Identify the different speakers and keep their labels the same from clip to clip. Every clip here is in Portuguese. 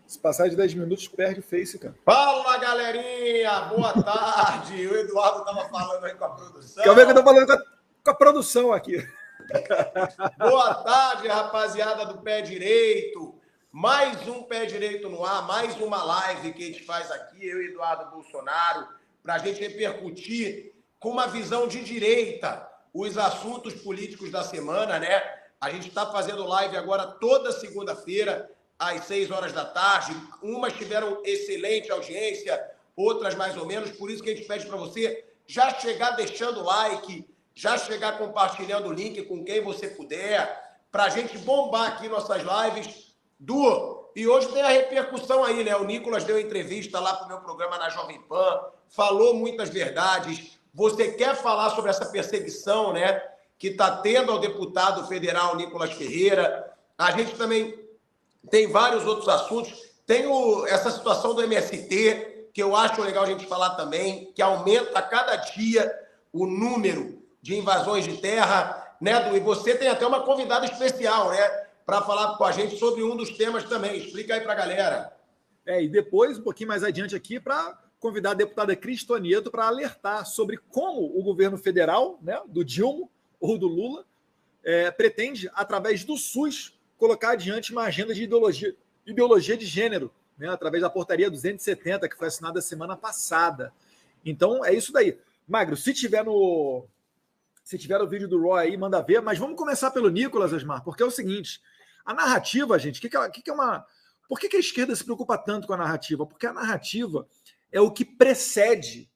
Speaker 1: Se passar de 10 minutos, perde o Face, cara.
Speaker 2: Fala, galerinha! Boa tarde! O Eduardo estava falando aí com a produção.
Speaker 1: Quer ver que eu estou falando com a produção aqui.
Speaker 2: Boa tarde, rapaziada do Pé Direito. Mais um Pé Direito no ar, mais uma live que a gente faz aqui, eu e Eduardo Bolsonaro, para a gente repercutir com uma visão de direita os assuntos políticos da semana, né? A gente está fazendo live agora toda segunda-feira, às 6 horas da tarde. Umas tiveram excelente audiência, outras mais ou menos. Por isso que a gente pede para você já chegar deixando like, já chegar compartilhando o link com quem você puder, para a gente bombar aqui nossas lives. E hoje tem a repercussão aí, né? O Nicolas deu entrevista lá para o meu programa na Jovem Pan, falou muitas verdades. Você quer falar sobre essa perseguição, né, que está tendo ao deputado federal Nicolas Ferreira? A gente também tem vários outros assuntos. Tem essa situação do MST, que eu acho legal a gente falar também, que aumenta a cada dia o número de invasões de terra, né, Du? E você tem até uma convidada especial, né, para falar com a gente sobre um dos temas também. Explica aí para a galera.
Speaker 1: E depois, um pouquinho mais adiante aqui, para convidar a deputada Cris Tonieto para alertar sobre como o governo federal, né, do Dilma ou do Lula, pretende, através do SUS, colocar adiante uma agenda de ideologia de gênero, né, através da portaria 270, que foi assinada semana passada. Então, é isso daí. Magro, se tiver o vídeo do Roy aí, manda ver, mas vamos começar pelo Nicolas, Asmar, porque é o seguinte, a narrativa, gente, por que a esquerda se preocupa tanto com a narrativa? Porque a narrativa é o que precede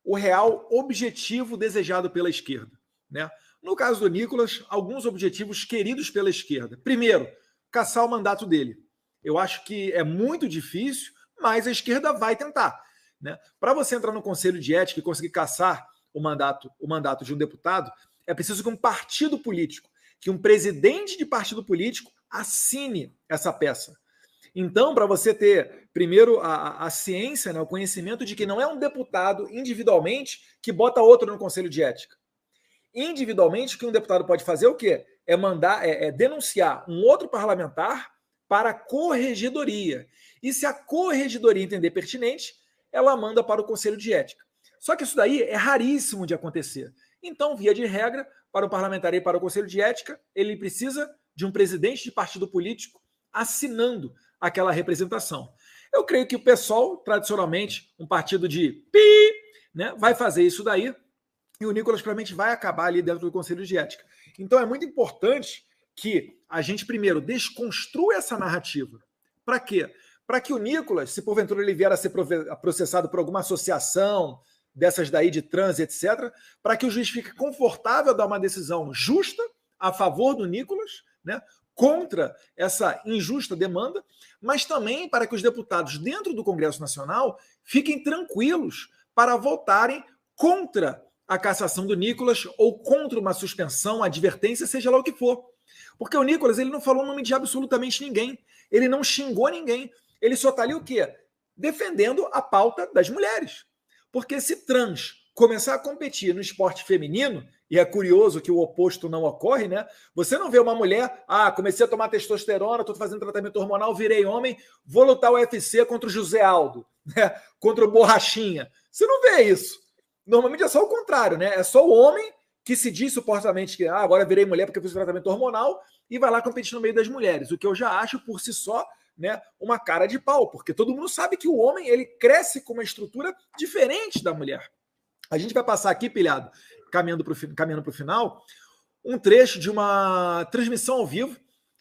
Speaker 1: o real objetivo desejado pela esquerda, né? No caso do Nicolas, alguns objetivos queridos pela esquerda. Primeiro, cassar o mandato dele. Eu acho que é muito difícil, mas a esquerda vai tentar, né? Para você entrar no Conselho de Ética e conseguir cassar o mandato de um deputado, é preciso que um partido político, que um presidente de partido político assine essa peça. Então, para você ter, primeiro, a ciência, né, o conhecimento de que não é um deputado individualmente que bota outro no Conselho de Ética. Individualmente, o que um deputado pode fazer é o quê? É denunciar um outro parlamentar para a corregedoria. E se a corregedoria entender pertinente, ela manda para o Conselho de Ética. Só que isso daí é raríssimo de acontecer. Então, via de regra, para o parlamentar ir para o Conselho de Ética, ele precisa de um presidente de partido político assinando aquela representação. Eu creio que o PSOL, tradicionalmente, um partido de pi, né, vai fazer isso daí, e o Nicolas provavelmente vai acabar ali dentro do Conselho de Ética. Então é muito importante que a gente primeiro desconstrua essa narrativa. Para quê? Para que o Nicolas, se porventura ele vier a ser processado por alguma associação dessas daí de trans, etc., para que o juiz fique confortável a dar uma decisão justa a favor do Nicolas, né, contra essa injusta demanda, mas também para que os deputados dentro do Congresso Nacional fiquem tranquilos para votarem contra a cassação do Nicolas ou contra uma suspensão, advertência, seja lá o que for. Porque o Nicolas, ele não falou o nome de absolutamente ninguém, ele não xingou ninguém, ele só está ali o quê? Defendendo a pauta das mulheres. Porque se trans começar a competir no esporte feminino, e é curioso que o oposto não ocorre, né? Você não vê uma mulher, comecei a tomar testosterona, estou fazendo tratamento hormonal, virei homem, vou lutar o UFC contra o José Aldo, né? Contra o Borrachinha. Você não vê isso. Normalmente é só o contrário, né? É só o homem que se diz supostamente que agora virei mulher porque fiz tratamento hormonal e vai lá competir no meio das mulheres. O que eu já acho por si só, né, uma cara de pau, porque todo mundo sabe que o homem ele cresce com uma estrutura diferente da mulher. A gente vai passar aqui, pilhado, caminhando para o final, um trecho de uma transmissão ao vivo,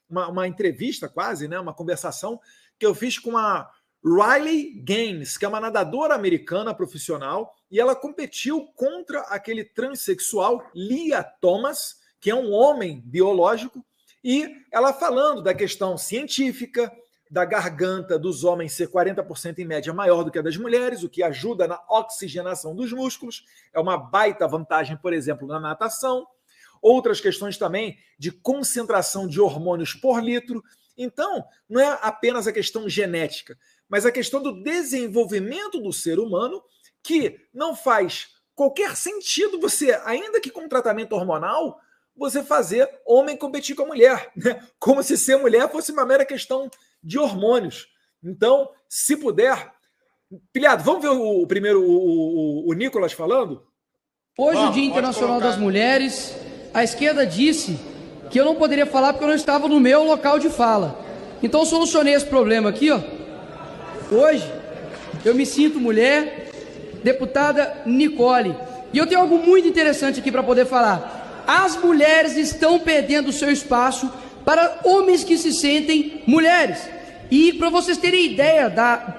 Speaker 1: uma entrevista quase, né, uma conversação que eu fiz com a Riley Gaines, que é uma nadadora americana profissional, e ela competiu contra aquele transexual Lia Thomas, que é um homem biológico, e ela falando da questão científica, da garganta dos homens ser 40% em média maior do que a das mulheres, o que ajuda na oxigenação dos músculos, é uma baita vantagem, por exemplo, na natação. Outras questões também de concentração de hormônios por litro. Então, não é apenas a questão genética, mas a questão do desenvolvimento do ser humano, que não faz qualquer sentido você, ainda que com tratamento hormonal, você fazer homem competir com a mulher, né? Como se ser mulher fosse uma mera questão de hormônios. Então, se puder... Pilhado, vamos ver o primeiro, o Nicolas falando?
Speaker 3: Hoje, o Dia Internacional das Mulheres, a esquerda disse que eu não poderia falar porque eu não estava no meu local de fala. Então, eu solucionei esse problema aqui, ó. Hoje, eu me sinto mulher, deputada Nicole. E eu tenho algo muito interessante aqui para poder falar. As mulheres estão perdendo o seu espaço para homens que se sentem mulheres. E para vocês terem ideia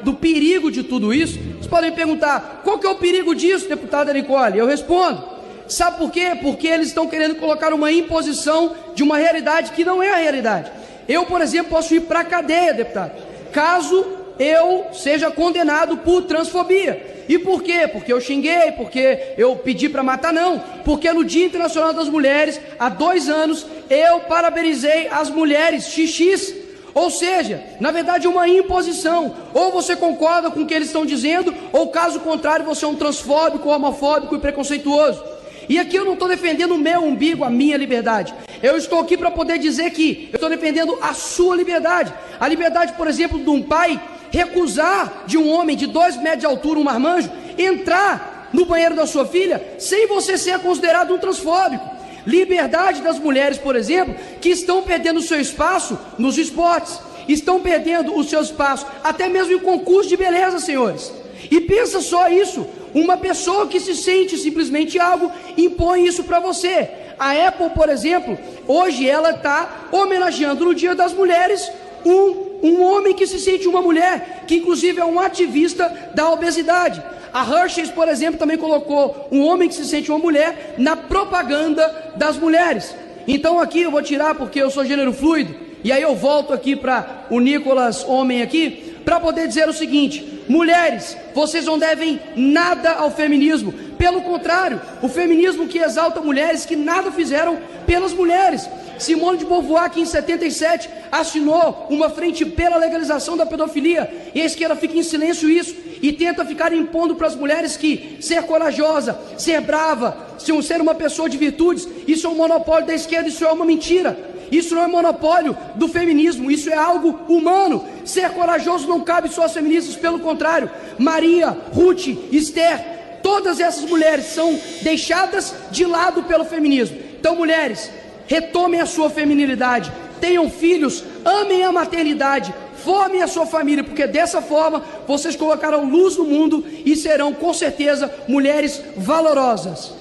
Speaker 3: do perigo de tudo isso, vocês podem me perguntar, qual que é o perigo disso, deputada Nicole? Eu respondo, sabe por quê? Porque eles estão querendo colocar uma imposição de uma realidade que não é a realidade. Eu, por exemplo, posso ir para a cadeia, deputado, caso eu seja condenado por transfobia. E por quê? Porque eu xinguei, porque eu pedi para matar? Não, porque no Dia Internacional das Mulheres, há 2 anos, eu parabenizei as mulheres xixis. Ou seja, na verdade é uma imposição. Ou você concorda com o que eles estão dizendo, ou caso contrário você é um transfóbico, homofóbico e preconceituoso. E aqui eu não estou defendendo o meu umbigo, a minha liberdade. Eu estou aqui para poder dizer que eu estou defendendo a sua liberdade. A liberdade, por exemplo, de um pai recusar de um homem de 2 metros de altura, um marmanjo, entrar no banheiro da sua filha sem você ser considerado um transfóbico. Liberdade das mulheres, por exemplo, que estão perdendo o seu espaço nos esportes, estão perdendo o seu espaço até mesmo em concurso de beleza, senhores. E pensa só isso, uma pessoa que se sente simplesmente algo, impõe isso para você. A Apple, por exemplo, hoje ela está homenageando no Dia das Mulheres um homem que se sente uma mulher, que inclusive é um ativista da obesidade. A Hershey's, por exemplo, também colocou um homem que se sente uma mulher na propaganda das mulheres. Então aqui eu vou tirar porque eu sou gênero fluido, e aí eu volto aqui para o Nicolas, homem aqui, para poder dizer o seguinte: mulheres, vocês não devem nada ao feminismo. Pelo contrário, o feminismo que exalta mulheres que nada fizeram pelas mulheres. Simone de Beauvoir, que em 77 assinou uma frente pela legalização da pedofilia, e a esquerda fica em silêncio isso, e tenta ficar impondo para as mulheres que ser corajosa, ser brava, ser uma pessoa de virtudes, isso é um monopólio da esquerda, isso é uma mentira. Isso não é monopólio do feminismo, isso é algo humano. Ser corajoso não cabe só às feministas, pelo contrário. Maria, Ruth, Esther, todas essas mulheres são deixadas de lado pelo feminismo. Então, mulheres, retomem a sua feminilidade, tenham filhos, amem a maternidade, formem a sua família, porque dessa forma vocês colocarão luz no mundo e serão, com certeza, mulheres valorosas.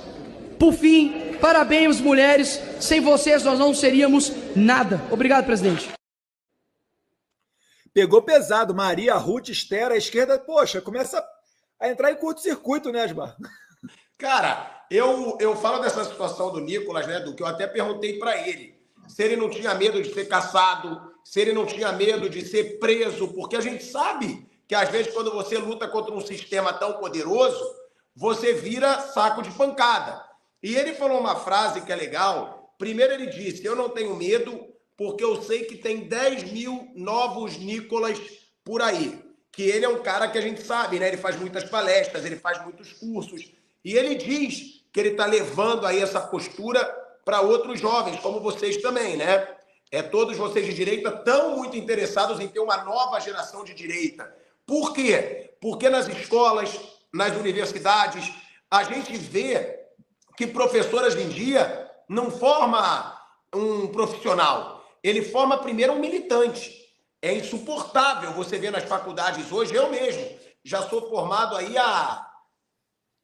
Speaker 3: Por fim, parabéns, mulheres, sem vocês nós não seríamos nada. Obrigado, presidente.
Speaker 1: Pegou pesado, Maria, Ruth, Esther, a esquerda, poxa, começa a entrar em curto-circuito, né, Asmar?
Speaker 2: Cara, eu falo dessa situação do Nicolas, né, do que eu até perguntei para ele, se ele não tinha medo de ser caçado, se ele não tinha medo de ser preso, porque a gente sabe que às vezes quando você luta contra um sistema tão poderoso, você vira saco de pancada. E ele falou uma frase que é legal. Primeiro ele disse, eu não tenho medo porque eu sei que tem 10 mil novos Nicolas por aí. Que ele é um cara que a gente sabe, né? Ele faz muitas palestras, ele faz muitos cursos. E ele diz que ele está levando aí essa postura para outros jovens, como vocês também, né? Todos vocês de direita estão muito interessados em ter uma nova geração de direita. Por quê? Porque nas escolas, nas universidades, a gente vê que professor hoje em dia não forma um profissional, ele forma primeiro um militante. É insuportável você ver nas faculdades hoje, eu mesmo já sou formado aí há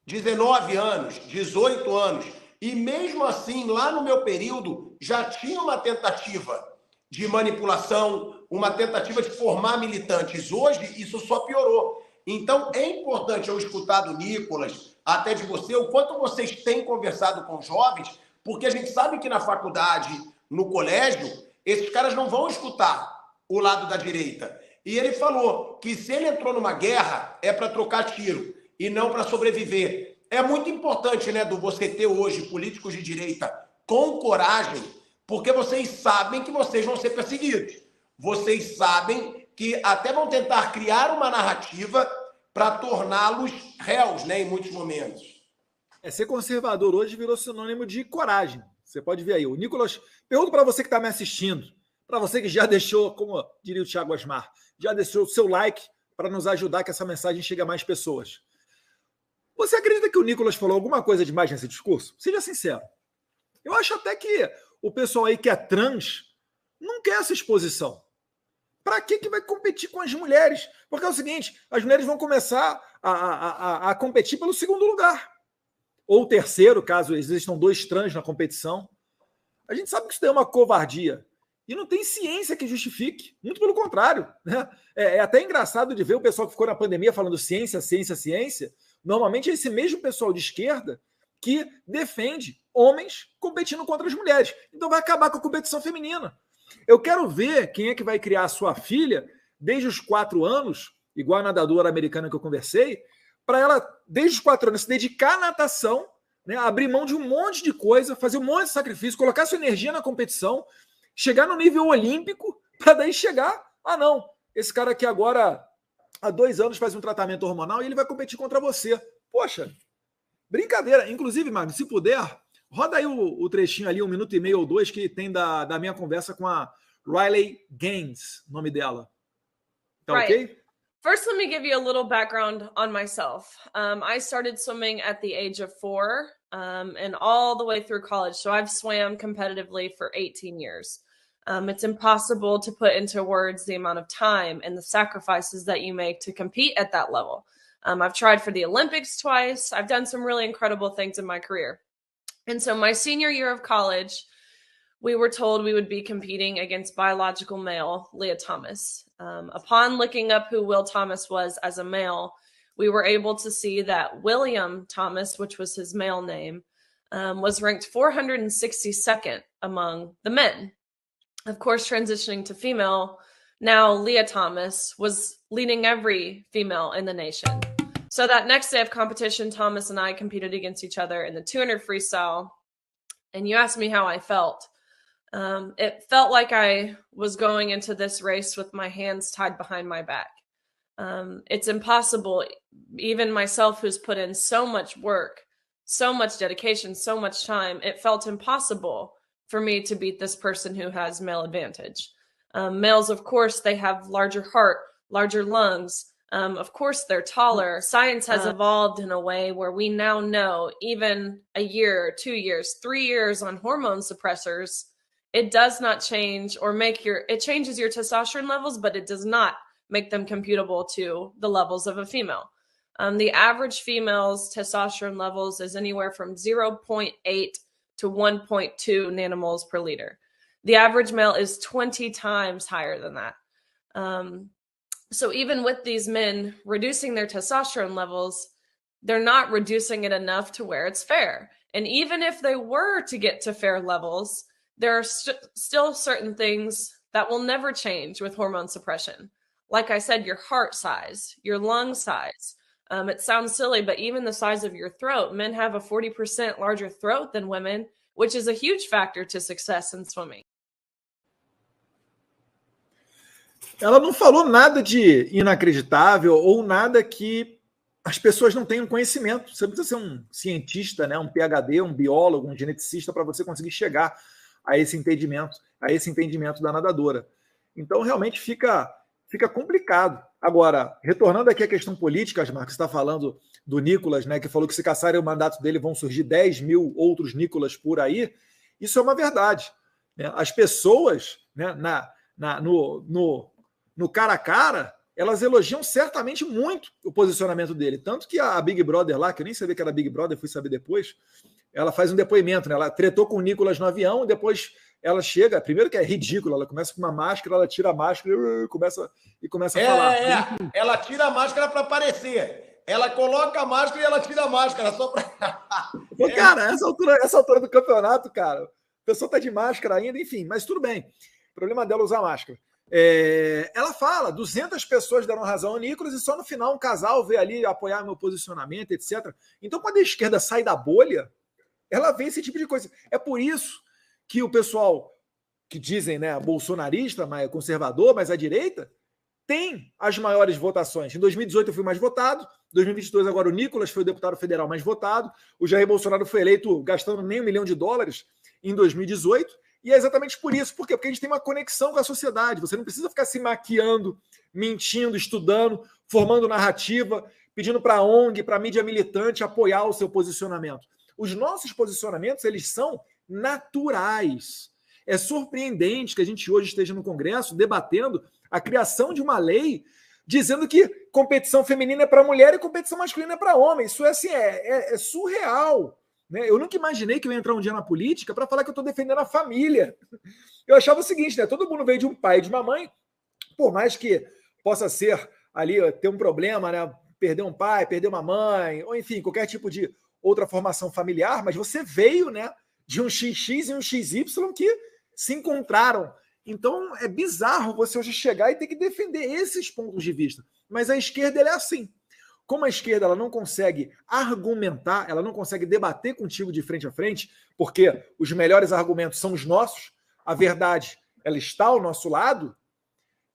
Speaker 2: 19 anos, 18 anos, e mesmo assim, lá no meu período, já tinha uma tentativa de manipulação, uma tentativa de formar militantes. Hoje, isso só piorou. Então, é importante eu escutar do Nicolas, até de você, o quanto vocês têm conversado com jovens, porque a gente sabe que na faculdade, no colégio, esses caras não vão escutar o lado da direita. E ele falou que se ele entrou numa guerra, é para trocar tiro e não para sobreviver. É muito importante, né, do você ter hoje políticos de direita com coragem, porque vocês sabem que vocês vão ser perseguidos. Vocês sabem que até vão tentar criar uma narrativa para torná-los réus, né, em muitos momentos.
Speaker 1: Ser conservador hoje virou sinônimo de coragem. Você pode ver aí. O Nicolas, pergunto para você que está me assistindo, para você que já deixou, como diria o Thiago Asmar, já deixou o seu like para nos ajudar que essa mensagem chegue a mais pessoas. Você acredita que o Nicolas falou alguma coisa demais nesse discurso? Seja sincero. Eu acho até que o pessoal aí que é trans não quer essa exposição. Para que vai competir com as mulheres? Porque é o seguinte, as mulheres vão começar a competir pelo segundo lugar. Ou terceiro, caso existam 2 trans na competição. A gente sabe que isso daí é uma covardia. E não tem ciência que justifique. Muito pelo contrário. Né? É até engraçado de ver o pessoal que ficou na pandemia falando ciência, ciência, ciência. Normalmente é esse mesmo pessoal de esquerda que defende homens competindo contra as mulheres. Então vai acabar com a competição feminina. Eu quero ver quem é que vai criar a sua filha desde os 4 anos, igual a nadadora americana que eu conversei, para ela, desde os 4 anos, se dedicar à natação, né, abrir mão de um monte de coisa, fazer um monte de sacrifício, colocar sua energia na competição, chegar no nível olímpico, para daí chegar, não, esse cara aqui agora, há 2 anos, faz um tratamento hormonal e ele vai competir contra você. Poxa, brincadeira. Inclusive, Magno, se puder, roda aí o trechinho ali, 1 minuto e meio ou 2, que tem da minha conversa com a Riley Gaines, nome dela. Tá ok?
Speaker 4: First, let me give you a little background on myself. I started swimming at the age of 4 and all the way through college. So I've swam competitively for 18 years. It's impossible to put into words the amount of time and the sacrifices that you make to compete at that level. I've tried for the Olympics twice. I've done some really incredible things in my career. And so my senior year of college, we were told we would be competing against biological male Leah Thomas. Upon looking up who Will Thomas was as a male, we were able to see that William Thomas, which was his male name, was ranked 462nd among the men. Of course, transitioning to female, now Leah Thomas was leading every female in the nation. So that next day of competition, Thomas and I competed against each other in the 200 freestyle. And you asked me how I felt. It felt like I was going into this race with my hands tied behind my back. It's impossible, even myself who's put in so much work, so much dedication, so much time, it felt impossible for me to beat this person who has male advantage. Males, of course, they have larger heart, larger lungs. Of course, they're taller. Science has evolved in a way where we now know even a year, 2 years, 3 years on hormone suppressors, it does not change or it changes your testosterone levels, but it does not make them computable to the levels of a female. The average female's testosterone levels is anywhere from 0.8 to 1.2 nanomoles per liter. The average male is 20 times higher than that. So even with these men reducing their testosterone levels, they're not reducing it enough to where it's fair. And even if they were to get to fair levels, there are still certain things that will never change with hormone suppression. Like I said, your heart size, your lung size. It sounds silly, but even the size of your throat. Men have a 40% larger throat than women, which is a huge factor to success in swimming.
Speaker 1: Ela não falou nada de inacreditável ou nada que as pessoas não tenham conhecimento. Você precisa ser um cientista, né, um PhD, um biólogo, um geneticista para você conseguir chegar a esse entendimento da nadadora. Então, realmente fica complicado. Agora, retornando aqui à questão política, Marcos, você está falando do Nicolas, né, que falou que se caçarem o mandato dele vão surgir 10 mil outros Nicolas por aí. Isso é uma verdade. Né? As pessoas, né, no cara a cara, elas elogiam certamente muito o posicionamento dele. Tanto que a Big Brother lá, que eu nem sabia que era Big Brother, fui saber depois, ela faz um depoimento, né? Ela tretou com o Nicolas no avião e depois ela chega, primeiro que é ridículo, ela começa com uma máscara, ela tira a máscara e começa a falar.
Speaker 2: Ela tira a máscara para aparecer. Ela coloca a máscara e ela tira a máscara só para...
Speaker 1: Cara, essa altura do campeonato, cara, a pessoa tá de máscara ainda, enfim, mas tudo bem. O problema dela é usar máscara. Ela fala, 200 pessoas deram razão ao Nicolas e só no final um casal veio ali apoiar meu posicionamento, etc. Então, quando a esquerda sai da bolha, ela vê esse tipo de coisa. É por isso que o pessoal que dizem, né, bolsonarista, mais conservador, mas à direita, tem as maiores votações. Em 2018 eu fui mais votado, em 2022 agora o Nicolas foi o deputado federal mais votado, o Jair Bolsonaro foi eleito gastando nem $1 milhão em 2018, E é exatamente por isso. Por quê? Porque a gente tem uma conexão com a sociedade. Você não precisa ficar se maquiando, mentindo, estudando, formando narrativa, pedindo para a ONG, para a mídia militante apoiar o seu posicionamento. Os nossos posicionamentos, eles são naturais. É surpreendente que a gente hoje esteja no Congresso debatendo a criação de uma lei dizendo que competição feminina é para mulher e competição masculina é para homem. Isso é, assim, é surreal. Né? Eu nunca imaginei que eu ia entrar um dia na política para falar que eu estou defendendo a família. Eu achava o seguinte, né? Todo mundo veio de um pai e de uma mãe, por mais que possa ser ali, ter um problema, né? Perder um pai, perder uma mãe, ou enfim, qualquer tipo de outra formação familiar, mas você veio, né, de um XX e um XY que se encontraram. Então, é bizarro você hoje chegar e ter que defender esses pontos de vista. Mas a esquerda, ela é assim. Como a esquerda ela não consegue argumentar, ela não consegue debater contigo de frente a frente, porque os melhores argumentos são os nossos, a verdade ela está ao nosso lado,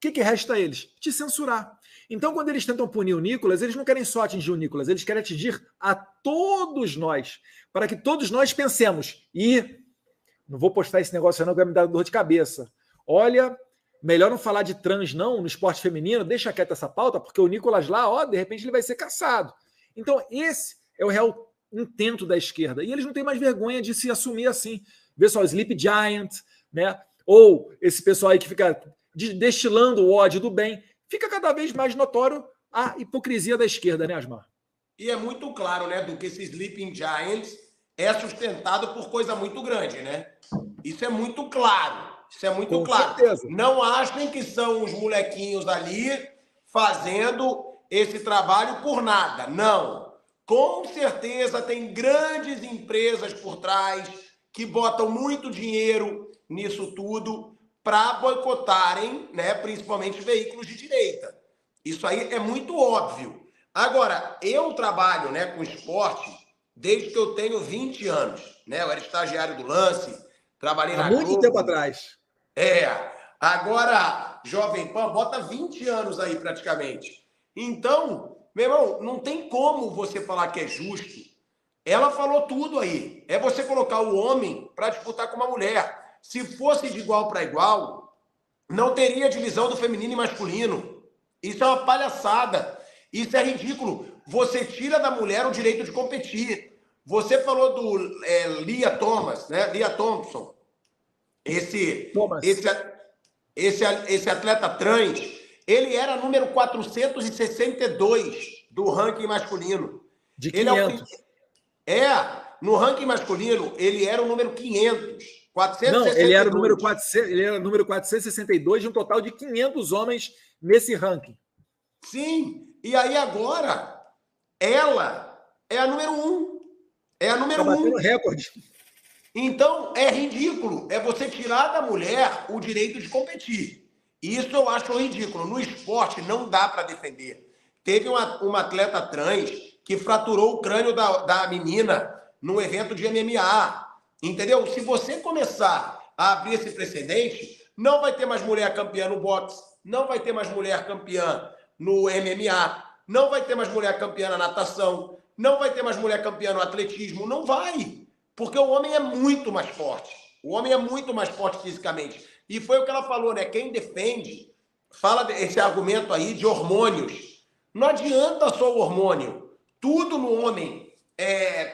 Speaker 1: o que resta a eles? Te censurar. Então, quando eles tentam punir o Nicolas, eles não querem só atingir o Nicolas, eles querem atingir a todos nós, para que todos nós pensemos, não vou postar esse negócio não, que vai me dar dor de cabeça. Olha, melhor não falar de trans não, no esporte feminino, deixa quieta essa pauta, porque o Nicolas lá, de repente ele vai ser caçado. Então, esse é o real intento da esquerda. E eles não têm mais vergonha de se assumir assim. Vê só, o Sleep Giant, né? Ou esse pessoal aí que fica destilando o ódio do bem. Fica cada vez mais notório a hipocrisia da esquerda, né, Asmar?
Speaker 2: E é muito claro, né, do que esse Sleeping Giants é sustentado por coisa muito grande, né? Isso é muito claro. Isso é muito
Speaker 1: Com
Speaker 2: claro.
Speaker 1: certeza.
Speaker 2: Não achem que são os molequinhos ali fazendo esse trabalho por nada. Não. Com certeza tem grandes empresas por trás que botam muito dinheiro nisso tudo para boicotarem, né, principalmente veículos de direita. Isso aí é muito óbvio. Agora, eu trabalho, né, com esporte desde que eu tenho 20 anos. Né? Eu era estagiário do Lance, trabalhei na Globo.
Speaker 1: Há muito tempo atrás.
Speaker 2: Agora, Jovem Pan, bota 20 anos aí praticamente. Então, meu irmão, não tem como você falar que é justo. Ela falou tudo aí. É você colocar o homem para disputar com uma mulher. Se fosse de igual para igual, não teria divisão do feminino e masculino. Isso é uma palhaçada. Isso é ridículo. Você tira da mulher o direito de competir. Você falou do Lia Thomas, né? Lia Thompson. Esse atleta trans, ele era número 462 do ranking masculino.
Speaker 1: De 500.
Speaker 2: No ranking masculino, ele era o número 500. 462.
Speaker 1: Não, ele era o número 462 de um total de 500 homens nesse ranking.
Speaker 2: Sim, e aí agora, ela é a número 1. É a número 1.
Speaker 1: Tá batendo recorde.
Speaker 2: Então, é ridículo. É você tirar da mulher o direito de competir. Isso eu acho ridículo. No esporte, não dá para defender. Teve uma atleta trans que fraturou o crânio da menina num evento de MMA. Entendeu? Se você começar a abrir esse precedente, não vai ter mais mulher campeã no boxe, não vai ter mais mulher campeã no MMA, não vai ter mais mulher campeã na natação, não vai ter mais mulher campeã no atletismo. Não vai. Porque o homem é muito mais forte. O homem é muito mais forte fisicamente. E foi o que ela falou, né? Quem defende, fala esse argumento aí de hormônios. Não adianta só o hormônio. Tudo no homem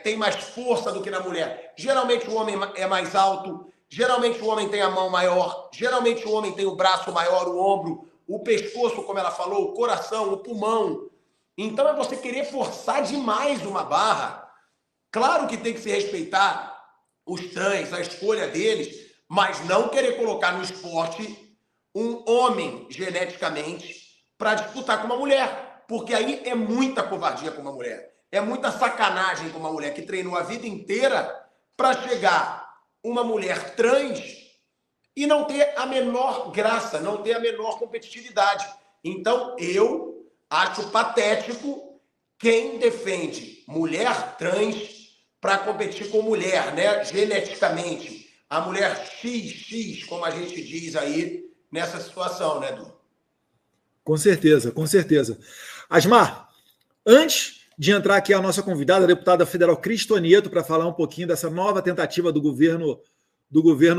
Speaker 2: tem mais força do que na mulher. Geralmente o homem é mais alto, geralmente o homem tem a mão maior, geralmente o homem tem o braço maior, o ombro, o pescoço, como ela falou, o coração, o pulmão. Então é você querer forçar demais uma barra. Claro que tem que se respeitar os trans, a escolha deles, mas não querer colocar no esporte um homem geneticamente para disputar com uma mulher. Porque aí é muita covardia com uma mulher. É muita sacanagem com uma mulher que treinou a vida inteira para chegar uma mulher trans e não ter a menor graça, não ter a menor competitividade. Então, eu acho patético quem defende mulher trans para competir com mulher, né? Geneticamente. A mulher XX, como a gente diz aí, nessa situação, né, Edu?
Speaker 1: Com certeza, com certeza. Asmar, antes de entrar aqui a nossa convidada, a deputada federal Cristonieto, para falar um pouquinho dessa nova tentativa do governo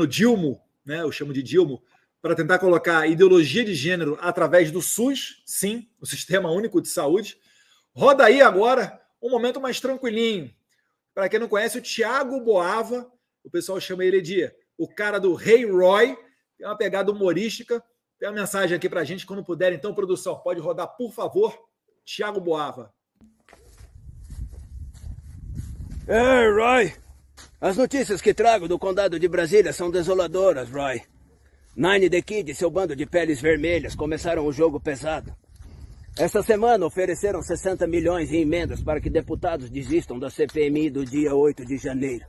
Speaker 1: Dilma, né, eu chamo de Dilmo, para tentar colocar ideologia de gênero através do SUS, sim, o Sistema Único de Saúde. Roda aí agora um momento mais tranquilinho. Para quem não conhece, o Thiago Boava, o pessoal chama ele de o cara do Rei Roy, tem uma pegada humorística. Tem uma mensagem aqui para a gente, quando puder. Então, produção, pode rodar, por favor. Thiago Boava.
Speaker 5: Roy, as notícias que trago do condado de Brasília são desoladoras, Roy. Nine The Kid e seu bando de peles vermelhas começaram o jogo pesado. Esta semana ofereceram 60 milhões em emendas para que deputados desistam da CPMI do dia 8 de janeiro.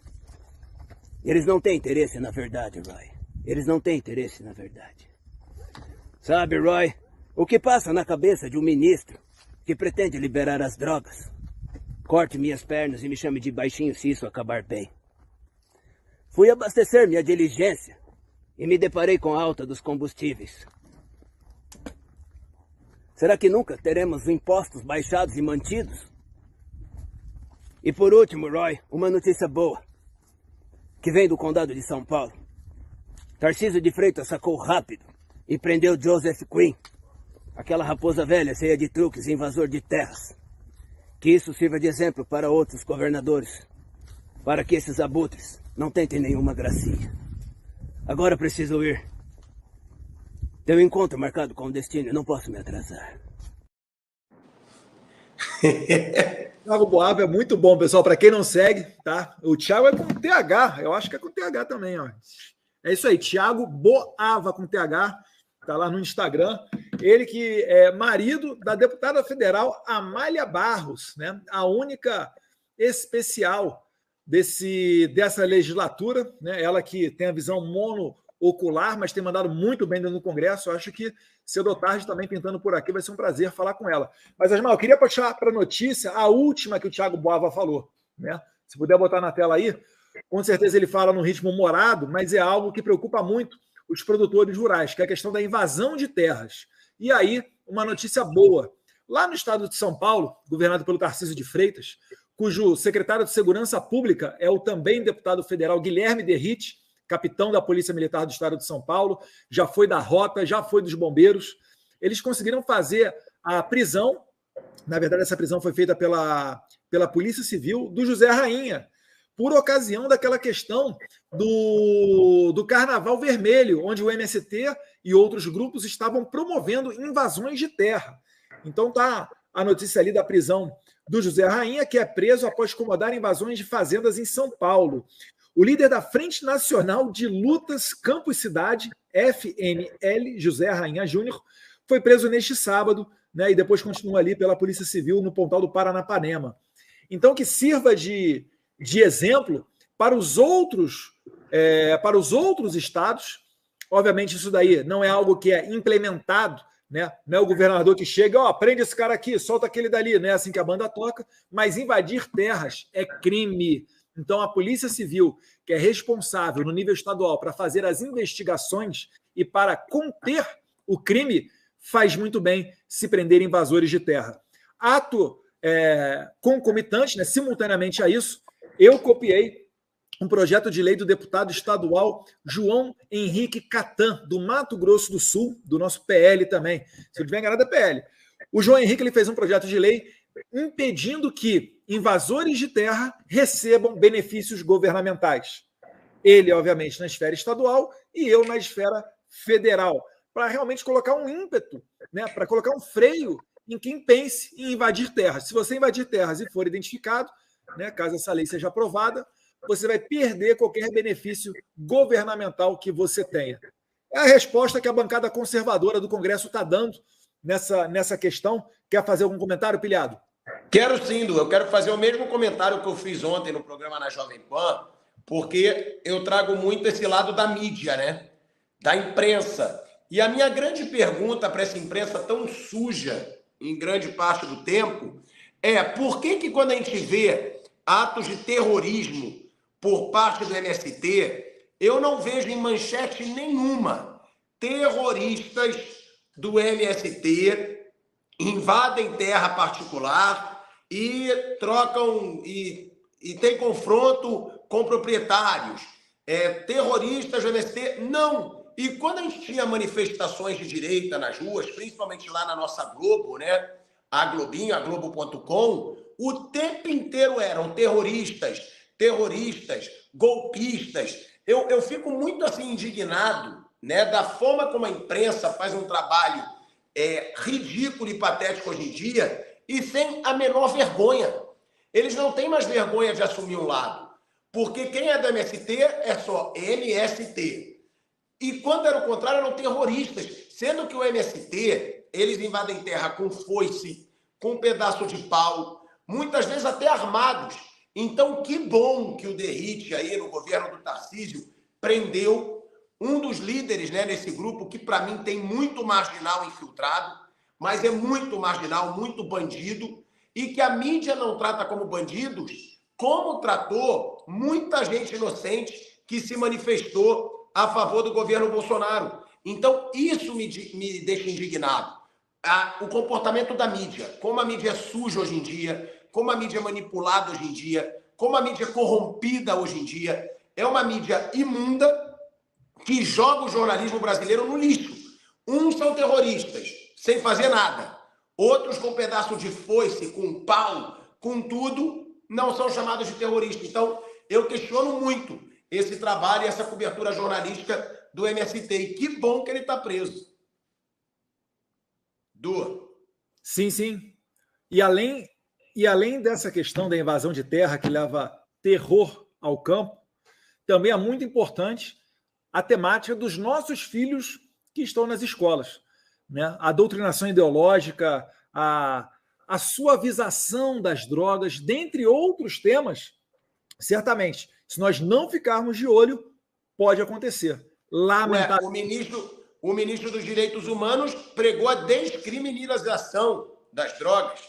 Speaker 5: Eles não têm interesse na verdade, Roy. Eles não têm interesse na verdade. Sabe, Roy, o que passa na cabeça de um ministro que pretende liberar as drogas? Corte minhas pernas e me chame de baixinho se isso acabar bem. Fui abastecer minha diligência e me deparei com a alta dos combustíveis. Será que nunca teremos impostos baixados e mantidos? E por último, Roy, uma notícia boa, que vem do condado de São Paulo. Tarcísio de Freitas sacou rápido e prendeu Joseph Quinn, aquela raposa velha cheia de truques e invasor de terras. Que isso sirva de exemplo para outros governadores, para que esses abutres não tentem nenhuma gracinha. Agora preciso ir. Tenho um encontro marcado com o destino, não posso me atrasar.
Speaker 1: Thiago Boava é muito bom, pessoal. Para quem não segue, tá? O Thiago é com TH, eu acho que é com TH também, ó. É isso aí, Thiago Boava com TH, tá lá no Instagram. Ele que é marido da deputada federal Amália Barros, né? A única especial dessa legislatura, né? Ela que tem a visão monoocular, mas tem mandado muito bem dentro do Congresso. Eu acho que cedo ou tarde também pintando por aqui, vai ser um prazer falar com ela. Mas, Asmar, eu queria puxar para a notícia a última que o Thiago Boava falou, né? Se puder botar na tela aí, com certeza ele fala num ritmo humorado, mas é algo que preocupa muito os produtores rurais, que é a questão da invasão de terras. E aí, uma notícia boa. Lá no estado de São Paulo, governado pelo Tarcísio de Freitas, cujo secretário de Segurança Pública é o também deputado federal Guilherme Derrite, capitão da Polícia Militar do estado de São Paulo, já foi da Rota, já foi dos bombeiros. Eles conseguiram fazer a prisão, na verdade essa prisão foi feita pela Polícia Civil, do José Rainha, por ocasião daquela questão do Carnaval Vermelho, onde o MST e outros grupos estavam promovendo invasões de terra. Então tá a notícia ali da prisão do José Rainha, que é preso após comandar invasões de fazendas em São Paulo. O líder da Frente Nacional de Lutas Campo e Cidade, FNL, José Rainha Júnior, foi preso neste sábado, né, e depois continua ali pela Polícia Civil no Pontal do Paranapanema. Então, que sirva de exemplo para os outros estados. Obviamente, isso daí não é algo que é implementado, né? Não é o governador que chega, ó, prende esse cara aqui, solta aquele dali, não é assim que a banda toca, mas invadir terras é crime. Então, a Polícia Civil, que é responsável no nível estadual para fazer as investigações e para conter o crime, faz muito bem se prender invasores de terra. Ato concomitante, né, simultaneamente a isso, eu copiei um projeto de lei do deputado estadual João Henrique Catan, do Mato Grosso do Sul, do nosso PL também. Se eu estiver enganado, é PL. O João Henrique ele fez um projeto de lei impedindo que invasores de terra recebam benefícios governamentais. Ele, obviamente, na esfera estadual e eu na esfera federal, para realmente colocar um ímpeto, né, para colocar um freio em quem pense em invadir terras. Se você invadir terras e for identificado, né, caso essa lei seja aprovada, você vai perder qualquer benefício governamental que você tenha. É a resposta que a bancada conservadora do Congresso está dando nessa questão. Quer fazer algum comentário, Pilhado?
Speaker 2: Quero sim, Du. Eu quero fazer o mesmo comentário que eu fiz ontem no programa na Jovem Pan, porque eu trago muito esse lado da mídia, né? Da imprensa. E a minha grande pergunta para essa imprensa tão suja, em grande parte do tempo, é por que quando a gente vê atos de terrorismo por parte do MST, eu não vejo em manchete nenhuma terroristas do MST invadem terra particular e trocam e tem confronto com proprietários, terroristas do MST. Não. E quando a gente tinha manifestações de direita nas ruas, principalmente lá na nossa Globo, né? A Globinho, a Globo.com, o tempo inteiro eram terroristas, golpistas. Eu fico muito assim indignado, né, da forma como a imprensa faz um trabalho ridículo e patético hoje em dia e sem a menor vergonha. Eles não têm mais vergonha de assumir um lado, porque quem é do MST é só MST. E quando era o contrário, eram terroristas, sendo que o MST, eles invadem terra com foice, com um pedaço de pau, muitas vezes até armados. Então, que bom que o Derrite aí no governo do Tarcísio prendeu um dos líderes, né, nesse grupo, que para mim tem muito marginal infiltrado, mas é muito marginal, muito bandido, e que a mídia não trata como bandidos, como tratou muita gente inocente que se manifestou a favor do governo Bolsonaro. Então, isso me deixa indignado. O comportamento da mídia, como a mídia é suja hoje em dia, como a mídia é manipulada hoje em dia, como a mídia é corrompida hoje em dia, é uma mídia imunda que joga o jornalismo brasileiro no lixo. Uns são terroristas, sem fazer nada. Outros com pedaço de foice, com pau, com tudo, não são chamados de terroristas. Então, eu questiono muito esse trabalho e essa cobertura jornalística do MST. E que bom que ele está preso. Du.
Speaker 1: Sim, sim. E além dessa questão da invasão de terra que leva terror ao campo, também é muito importante a temática dos nossos filhos que estão nas escolas, né? A doutrinação ideológica, a suavização das drogas, dentre outros temas, certamente, se nós não ficarmos de olho, pode acontecer. Lamentavelmente.
Speaker 2: O ministro dos Direitos Humanos pregou a descriminalização das drogas.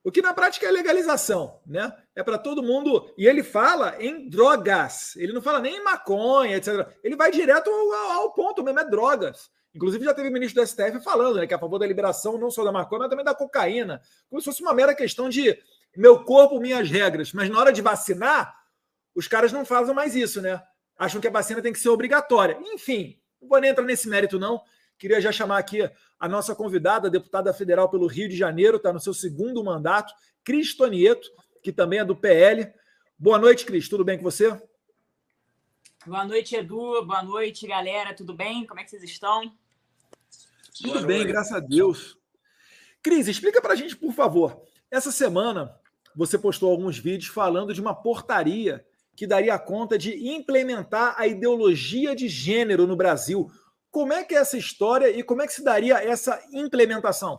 Speaker 1: O que na prática é legalização, né? É para todo mundo. E ele fala em drogas. Ele não fala nem em maconha, etc. Ele vai direto ao ponto mesmo, é drogas. Inclusive já teve o ministro do STF falando, né, que é a favor da liberação não só da maconha, mas também da cocaína. Como se fosse uma mera questão de meu corpo, minhas regras. Mas na hora de vacinar, os caras não fazem mais isso, né? Acham que a vacina tem que ser obrigatória. Enfim, não vou nem entrar nesse mérito, não. Queria já chamar aqui a nossa convidada, deputada federal pelo Rio de Janeiro, está no seu segundo mandato, Cris Tonieto, que também é do PL. Boa noite, Cris. Tudo bem com você?
Speaker 6: Boa noite, Edu. Boa noite, galera. Tudo bem? Como é que vocês estão?
Speaker 1: Tudo bem, graças a Deus. Cris, explica para a gente, por favor. Essa semana, você postou alguns vídeos falando de uma portaria que daria conta de implementar a ideologia de gênero no Brasil. Como é que é essa história e como é que se daria essa implementação?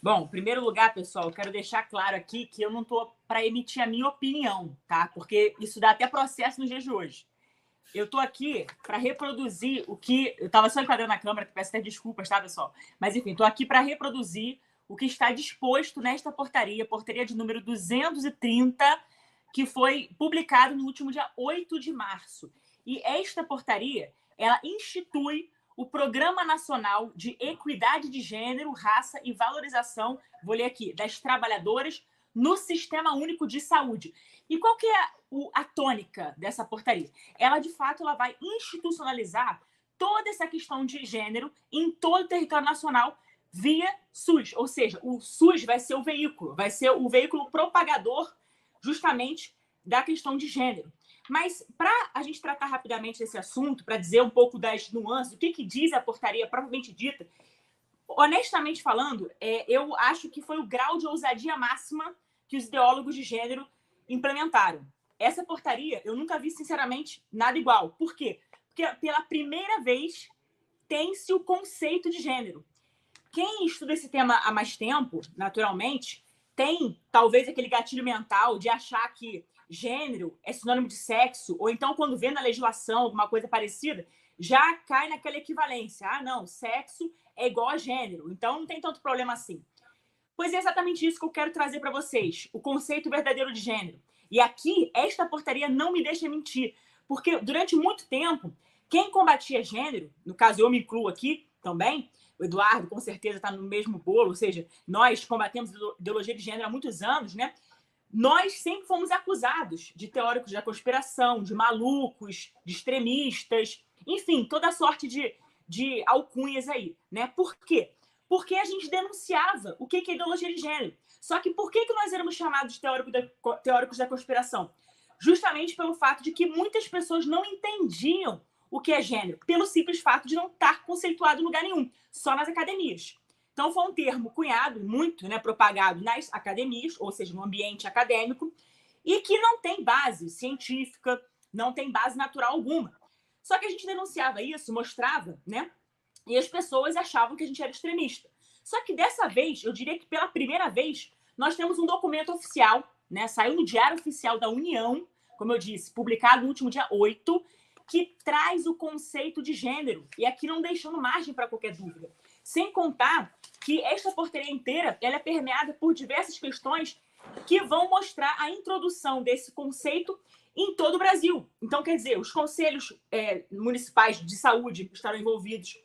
Speaker 6: Bom, em primeiro lugar, pessoal, eu quero deixar claro aqui que eu não estou para emitir a minha opinião, tá? Porque isso dá até processo nos dias de hoje. Eu estou aqui para reproduzir o que... Eu estava só enquadrando na câmera, peço até desculpas, tá, pessoal? Mas, enfim, estou aqui para reproduzir o que está disposto nesta portaria de número 230, que foi publicado no último dia 8 de março. E esta portaria, ela institui o Programa Nacional de Equidade de Gênero, Raça e Valorização, vou ler aqui, das trabalhadoras no Sistema Único de Saúde. E qual que é a tônica dessa portaria? Ela, de fato, ela vai institucionalizar toda essa questão de gênero em todo o território nacional via SUS. Ou seja, o SUS vai ser o veículo propagador justamente da questão de gênero. Mas, para a gente tratar rapidamente desse assunto, para dizer um pouco das nuances, o que diz a portaria propriamente dita, honestamente falando, eu acho que foi o grau de ousadia máxima que os ideólogos de gênero implementaram. Essa portaria, eu nunca vi, sinceramente, nada igual. Por quê? Porque, pela primeira vez, tem-se o conceito de gênero. Quem estuda esse tema há mais tempo, naturalmente, tem, talvez, aquele gatilho mental de achar que gênero é sinônimo de sexo, ou então, quando vê na legislação alguma coisa parecida, já cai naquela equivalência. Ah, não, sexo é igual a gênero, então não tem tanto problema assim. Pois é exatamente isso que eu quero trazer para vocês, o conceito verdadeiro de gênero. E aqui, esta portaria não me deixa mentir, porque durante muito tempo, quem combatia gênero, no caso eu me incluo aqui também, o Eduardo com certeza está no mesmo bolo, ou seja, nós combatemos ideologia de gênero há muitos anos, né? nós sempre fomos acusados de teóricos da conspiração, de malucos, de extremistas, enfim, toda sorte de alcunhas aí, né? Por quê? Porque a gente denunciava o que é ideologia de gênero. Só que por que nós éramos chamados de teóricos da conspiração? Justamente pelo fato de que muitas pessoas não entendiam o que é gênero, pelo simples fato de não estar conceituado em lugar nenhum, só nas academias. Então, foi um termo cunhado, muito, né, propagado nas academias, ou seja, no ambiente acadêmico, e que não tem base científica, não tem base natural alguma. Só que a gente denunciava isso, mostrava, né, e as pessoas achavam que a gente era extremista. Só que dessa vez, eu diria que pela primeira vez, nós temos um documento oficial, né, saiu no Diário Oficial da União, como eu disse, publicado no último dia 8, que traz o conceito de gênero, e aqui não deixando margem para qualquer dúvida. Sem contar que esta portaria inteira ela é permeada por diversas questões que vão mostrar a introdução desse conceito em todo o Brasil. Então, quer dizer, os conselhos municipais de saúde estarão envolvidos,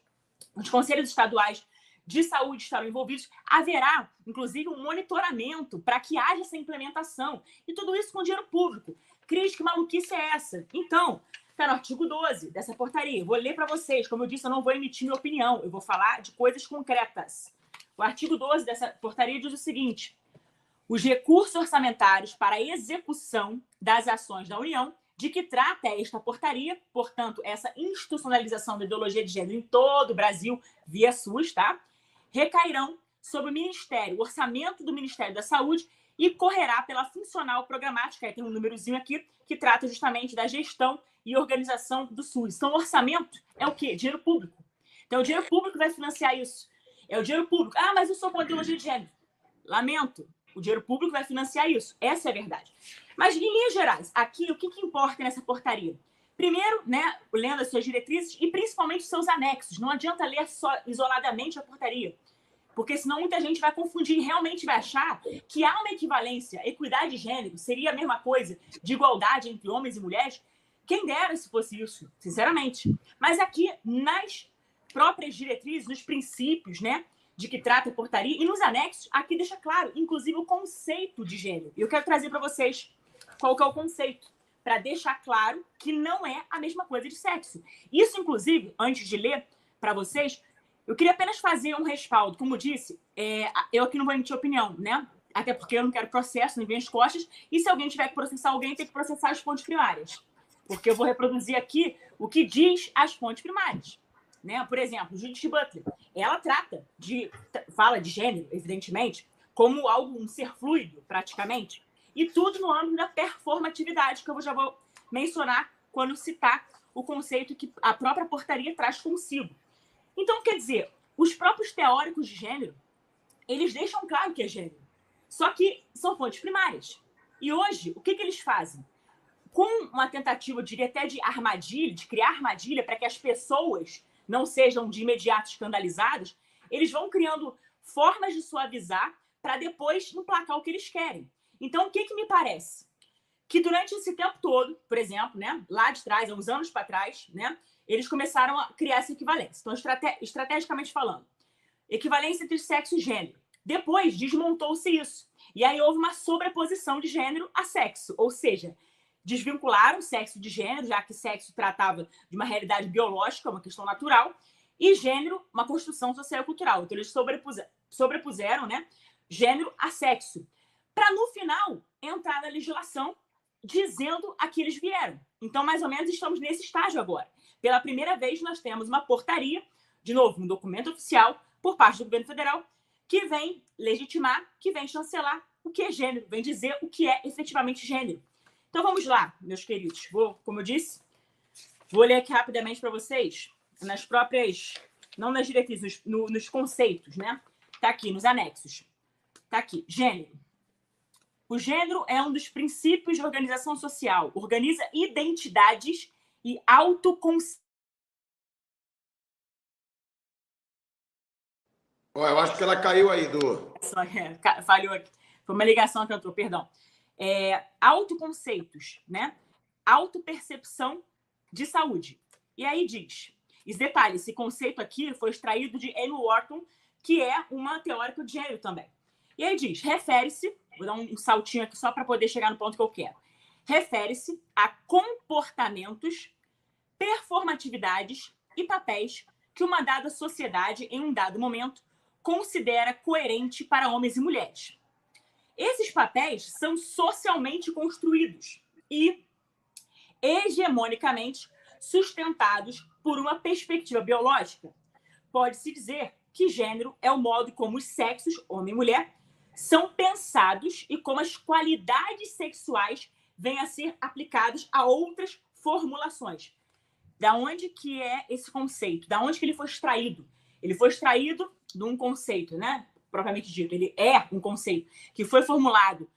Speaker 6: os conselhos estaduais de saúde estarão envolvidos. Haverá, inclusive, um monitoramento para que haja essa implementação. E tudo isso com dinheiro público. Cris, que maluquice é essa? Então, está no artigo 12 dessa portaria. Vou ler para vocês. Como eu disse, eu não vou emitir minha opinião. Eu vou falar de coisas concretas. O artigo 12 dessa portaria diz o seguinte: os recursos orçamentários para a execução das ações da União, de que trata esta portaria, portanto, essa institucionalização da ideologia de gênero em todo o Brasil, via SUS, tá? Recairão sobre o Ministério, o orçamento do Ministério da Saúde, e correrá pela funcional programática, aí tem um númerozinho aqui, que trata justamente da gestão e organização do SUS. Então, o orçamento é o quê? Dinheiro público. Então, o dinheiro público vai financiar isso. É o dinheiro público. Ah, mas eu sou contra a ideologia de gênero. Lamento. O dinheiro público vai financiar isso. Essa é a verdade. Mas, em linhas gerais, aqui, o que importa nessa portaria? Primeiro, né, lendo as suas diretrizes e principalmente os seus anexos. Não adianta ler só isoladamente a portaria, porque senão muita gente vai confundir e realmente vai achar que há uma equivalência. Equidade de gênero seria a mesma coisa de igualdade entre homens e mulheres. Quem dera se fosse isso, sinceramente. Mas aqui, nas próprias diretrizes, nos princípios, né, de que trata a portaria, e nos anexos, aqui deixa claro, inclusive, o conceito de gênero. Eu quero trazer para vocês qual que é o conceito, para deixar claro que não é a mesma coisa de sexo. Isso, inclusive, antes de ler para vocês, eu queria apenas fazer um respaldo. Como disse, eu aqui não vou emitir opinião, né? Até porque eu não quero processo, nem as costas, e se alguém tiver que processar alguém, tem que processar as fontes primárias. Porque eu vou reproduzir aqui o que diz as fontes primárias. Né? Por exemplo, Judith Butler, ela fala de gênero, evidentemente, como algo, um ser fluido, praticamente, e tudo no âmbito da performatividade, que eu já vou mencionar quando citar o conceito que a própria portaria traz consigo. Então, quer dizer, os próprios teóricos de gênero, eles deixam claro que é gênero, só que são fontes primárias. E hoje, o que eles fazem? Com uma tentativa, eu diria até de armadilha, de criar armadilha para que as pessoas não sejam de imediato escandalizadas, eles vão criando formas de suavizar para depois emplacar o que eles querem. Então, o que me parece? Que durante esse tempo todo, por exemplo, né, lá de trás, há uns anos para trás, né, eles começaram a criar essa equivalência. Então, estrategicamente falando, equivalência entre sexo e gênero. Depois, desmontou-se isso. E aí houve uma sobreposição de gênero a sexo, ou seja, desvincularam o sexo de gênero, já que sexo tratava de uma realidade biológica, uma questão natural, e gênero, uma construção social e cultural. Então, eles sobrepuseram, né, gênero a sexo, para, no final, entrar na legislação dizendo a que eles vieram. Então, mais ou menos, estamos nesse estágio agora. Pela primeira vez, nós temos uma portaria, de novo, um documento oficial, por parte do governo federal, que vem legitimar, que vem chancelar o que é gênero, vem dizer o que é efetivamente gênero. Então, vamos lá, meus queridos. Como eu disse, vou ler aqui rapidamente para vocês, nas próprias, não nas diretrizes, nos conceitos, né? Está aqui, nos anexos. Está aqui, gênero. O gênero é um dos princípios de organização social. Organiza identidades e autoconsciência.
Speaker 2: Eu acho que ela caiu aí, Du.
Speaker 6: Falhou aqui. Foi uma ligação que entrou, perdão. Autoconceitos, né? Autopercepção de saúde. E aí diz, esse detalhe, esse conceito aqui foi extraído de Amy Wharton, que é uma teórica de gênero também. E aí diz, refere-se, vou dar um saltinho aqui só para poder chegar no ponto que eu quero, refere-se a comportamentos, performatividades e papéis que uma dada sociedade, em um dado momento, considera coerente para homens e mulheres. Esses papéis são socialmente construídos e hegemonicamente sustentados por uma perspectiva biológica. Pode-se dizer que gênero é o modo como os sexos, homem e mulher, são pensados e como as qualidades sexuais vêm a ser aplicados a outras formulações. Da onde que é esse conceito? Da onde que ele foi extraído? Ele foi extraído de um conceito, né? Propriamente dito, ele é um conceito que foi formulado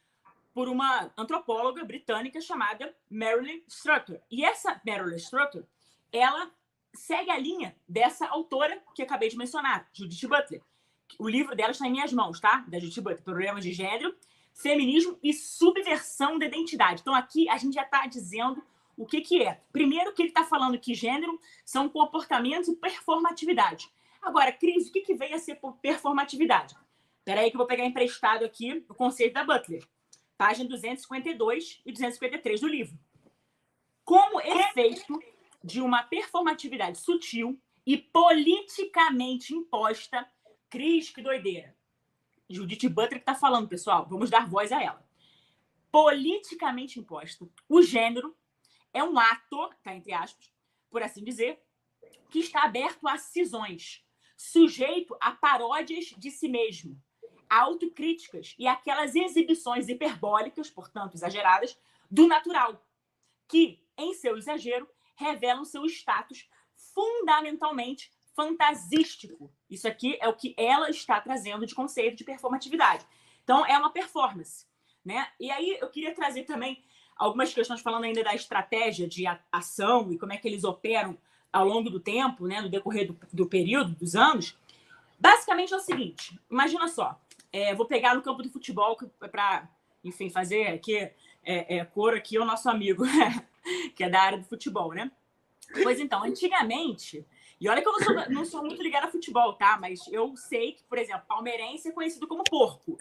Speaker 6: por uma antropóloga britânica chamada Marilyn Strutter. E essa Marilyn Strutter, ela segue a linha dessa autora que eu acabei de mencionar, Judith Butler. O livro dela está em minhas mãos, tá? Da Judith Butler, Problemas de Gênero, Feminismo e Subversão da Identidade. Então, aqui a gente já está dizendo o que é. Primeiro que ele está falando que gênero são comportamentos e performatividade. Agora, Cris, o que veio a ser performatividade? Espera aí que eu vou pegar emprestado aqui o conceito da Butler. Página 252 e 253 do livro. Como efeito de uma performatividade sutil e politicamente imposta, Cris, que doideira. Judith Butler que está falando, pessoal. Vamos dar voz a ela. Politicamente imposta. O gênero é um ato, tá, entre aspas, por assim dizer, que está aberto a cisões, sujeito a paródias de si mesmo, autocríticas e aquelas exibições hiperbólicas, portanto exageradas, do natural, que, em seu exagero, revelam seu status fundamentalmente fantasístico. Isso aqui é o que ela está trazendo de conceito de performatividade. Então, é uma performance, né? E aí eu queria trazer também algumas questões falando ainda da estratégia de ação e como é que eles operam ao longo do tempo, né, no decorrer do período, dos anos. Basicamente é o seguinte, imagina só, vou pegar no campo do futebol para, enfim, fazer aqui, cor aqui o nosso amigo, que é da área do futebol, né? Pois então, antigamente, e olha que eu não sou muito ligada a futebol, tá? Mas eu sei que, por exemplo, palmeirense é conhecido como porco.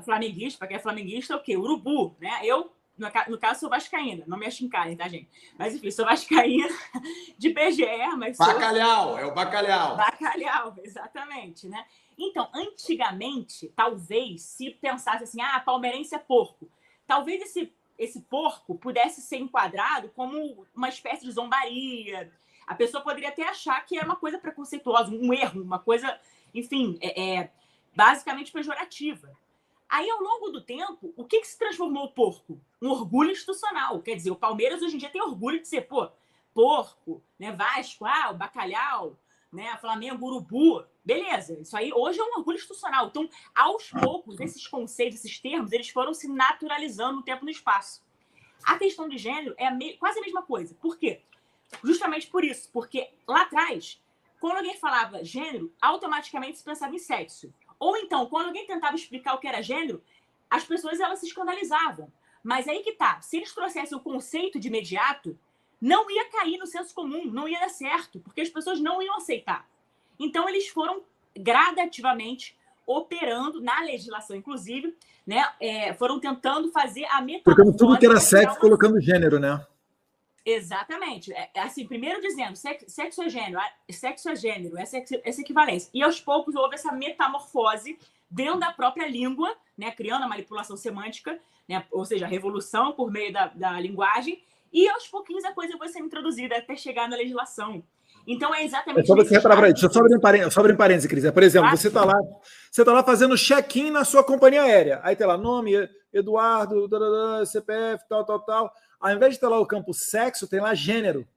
Speaker 6: Flamenguista, para quem é flamenguista, é o quê? Urubu, né? Eu, no caso, sou vascaína. Não me achincalhem, tá, gente? Mas, enfim, sou vascaína de BGE, mas sou...
Speaker 2: Bacalhau, é o bacalhau.
Speaker 6: Bacalhau, exatamente, né? Então, antigamente, talvez, se pensasse assim, palmeirense é porco. Talvez esse porco pudesse ser enquadrado como uma espécie de zombaria. A pessoa poderia até achar que é uma coisa preconceituosa, um erro, uma coisa, enfim, basicamente pejorativa. Aí, ao longo do tempo, o que se transformou o porco? Um orgulho institucional. Quer dizer, o Palmeiras hoje em dia tem orgulho de ser, porco, né? Vasco, o bacalhau, né? Flamengo, urubu. Beleza, isso aí hoje é um orgulho institucional. Então, aos poucos, esses conceitos, esses termos, eles foram se naturalizando no tempo e no espaço. A questão de gênero é quase a mesma coisa. Por quê? Justamente por isso. Porque lá atrás, quando alguém falava gênero, automaticamente se pensava em sexo. Ou então, quando alguém tentava explicar o que era gênero, as pessoas elas se escandalizavam. Mas aí que tá, se eles trouxessem o conceito de imediato, não ia cair no senso comum, não ia dar certo, porque as pessoas não iam aceitar. Então, eles foram gradativamente operando na legislação, inclusive, né? Foram tentando fazer a metamorfose...
Speaker 1: Colocando tudo que era sexo, colocando gênero, né?
Speaker 6: Exatamente. Assim, primeiro dizendo, sexo é gênero, essa equivalência. E aos poucos houve essa metamorfose dentro da própria língua, né, criando a manipulação semântica, né, ou seja, a revolução por meio da linguagem, e aos pouquinhos a coisa foi sendo introduzida até chegar na legislação. Então é exatamente
Speaker 1: isso. Deixa eu só abrir um parênteses, Cris. Por exemplo, você está lá fazendo check-in na sua companhia aérea. Aí tem lá nome, Eduardo, CPF, tal. Ao invés de ter lá o campo sexo, tem lá gênero.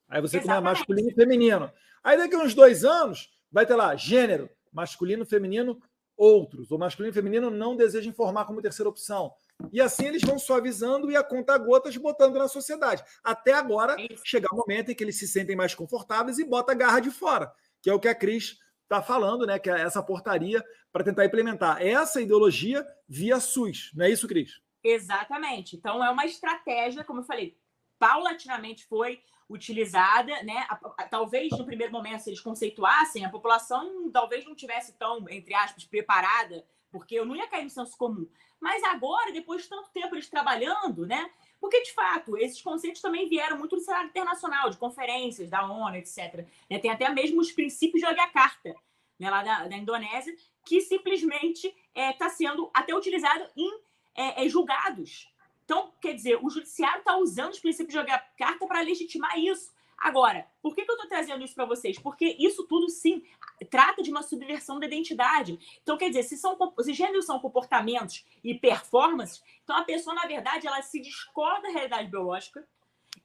Speaker 1: Aí você tem masculino e feminino. Aí daqui a uns 2 anos, vai ter lá gênero, masculino, feminino, outros. O masculino e feminino não deseja informar como terceira opção. E assim eles vão suavizando e a conta-gotas botando na sociedade. Até agora, chegar o momento em que eles se sentem mais confortáveis e bota a garra de fora, que é o que a Cris está falando, né? Que é essa portaria para tentar implementar essa ideologia via SUS. Não é isso, Cris?
Speaker 6: Exatamente. Então, é uma estratégia, como eu falei, paulatinamente foi utilizada, né? Talvez no primeiro momento, se eles conceituassem, a população talvez não tivesse tão, entre aspas, preparada, porque eu não ia cair no senso comum. Mas agora, depois de tanto tempo eles trabalhando, né? Porque, de fato, esses conceitos também vieram muito do cenário internacional, de conferências, da ONU, etc. Tem até mesmo os princípios de Yogyakarta, né, lá da Indonésia, que simplesmente está sendo até utilizado em julgados. Então, quer dizer, o judiciário está usando os princípios de Yogyakarta para legitimar isso. Agora, por que eu estou trazendo isso para vocês? Porque isso tudo, sim, trata de uma subversão da identidade. Então, quer dizer, se gêneros são comportamentos e performances, então a pessoa, na verdade, ela se descola da realidade biológica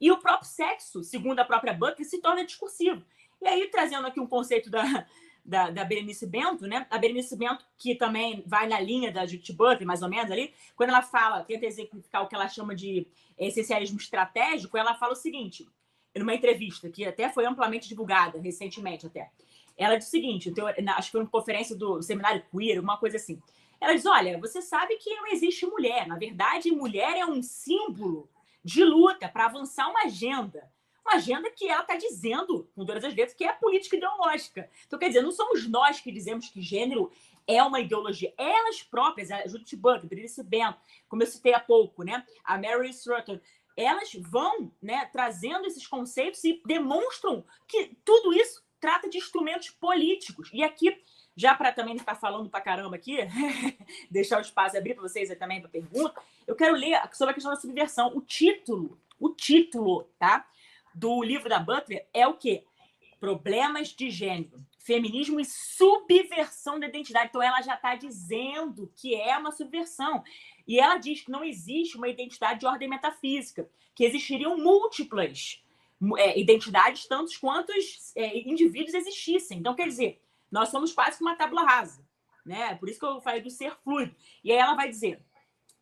Speaker 6: e o próprio sexo, segundo a própria Butler, se torna discursivo. E aí, trazendo aqui um conceito da Berenice Bento, né? A Berenice Bento, que também vai na linha da Judith Butler, mais ou menos ali, quando ela fala, tenta exemplificar o que ela chama de essencialismo estratégico, ela fala o seguinte, numa entrevista, que até foi amplamente divulgada recentemente até. Ela diz o seguinte, acho que foi uma conferência do seminário queer, alguma coisa assim. Ela diz, olha, você sabe que não existe mulher. Na verdade, mulher é um símbolo de luta para avançar uma agenda. Uma agenda que ela está dizendo, com todas as letras, que é a política ideológica. Então, quer dizer, não somos nós que dizemos que gênero é uma ideologia. Elas próprias, a Judith Butler, a Berenice Bento, como eu citei há pouco, né? A Mary Struther, elas vão, né, trazendo esses conceitos e demonstram que tudo isso trata de instrumentos políticos. E aqui, já para também não ficar falando para caramba aqui, deixar o espaço abrir para vocês também para pergunta, eu quero ler sobre a questão da subversão. O título, tá, do livro da Butler é o quê? Problemas de gênero, feminismo e subversão da identidade. Então, ela já está dizendo que é uma subversão. E ela diz que não existe uma identidade de ordem metafísica, que existiriam múltiplas identidades, tantos quantos indivíduos existissem. Então, quer dizer, nós somos quase que uma tábula rasa, né? Por isso que eu falei do ser fluido. E aí ela vai dizer,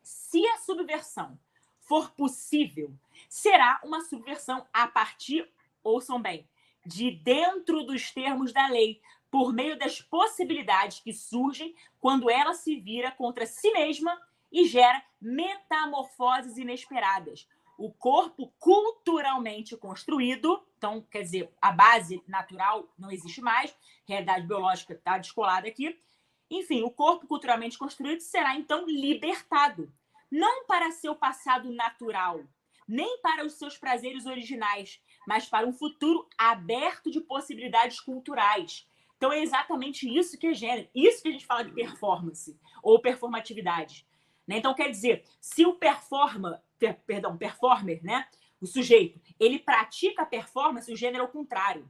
Speaker 6: se a subversão for possível, será uma subversão a partir, ouçam bem, de dentro dos termos da lei, por meio das possibilidades que surgem quando ela se vira contra si mesma e gera metamorfoses inesperadas. O corpo culturalmente construído, então, quer dizer, a base natural não existe mais, realidade biológica está descolada aqui. Enfim, o corpo culturalmente construído será, então, libertado. Não para seu passado natural, nem para os seus prazeres originais, mas para um futuro aberto de possibilidades culturais. Então, é exatamente isso que é gênero. Isso que a gente fala de performance ou performatividade. Então, quer dizer, se o performer, né, o sujeito, ele pratica a performance, o gênero é o contrário.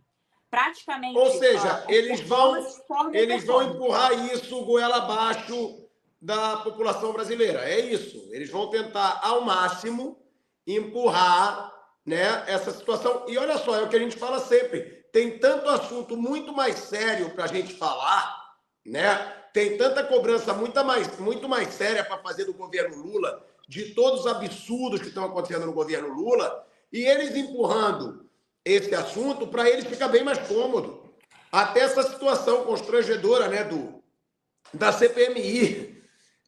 Speaker 6: Praticamente...
Speaker 2: Ou seja, eles vão empurrar isso goela abaixo da população brasileira. É isso. Eles vão tentar, ao máximo, empurrar, né, essa situação. E olha só, é o que a gente fala sempre. Tem tanto assunto muito mais sério para a gente falar, né? Tem tanta cobrança muito mais séria para fazer do governo Lula, de todos os absurdos que estão acontecendo no governo Lula, e eles empurrando esse assunto para eles ficar bem mais cômodo. Até essa situação constrangedora, né, da CPMI.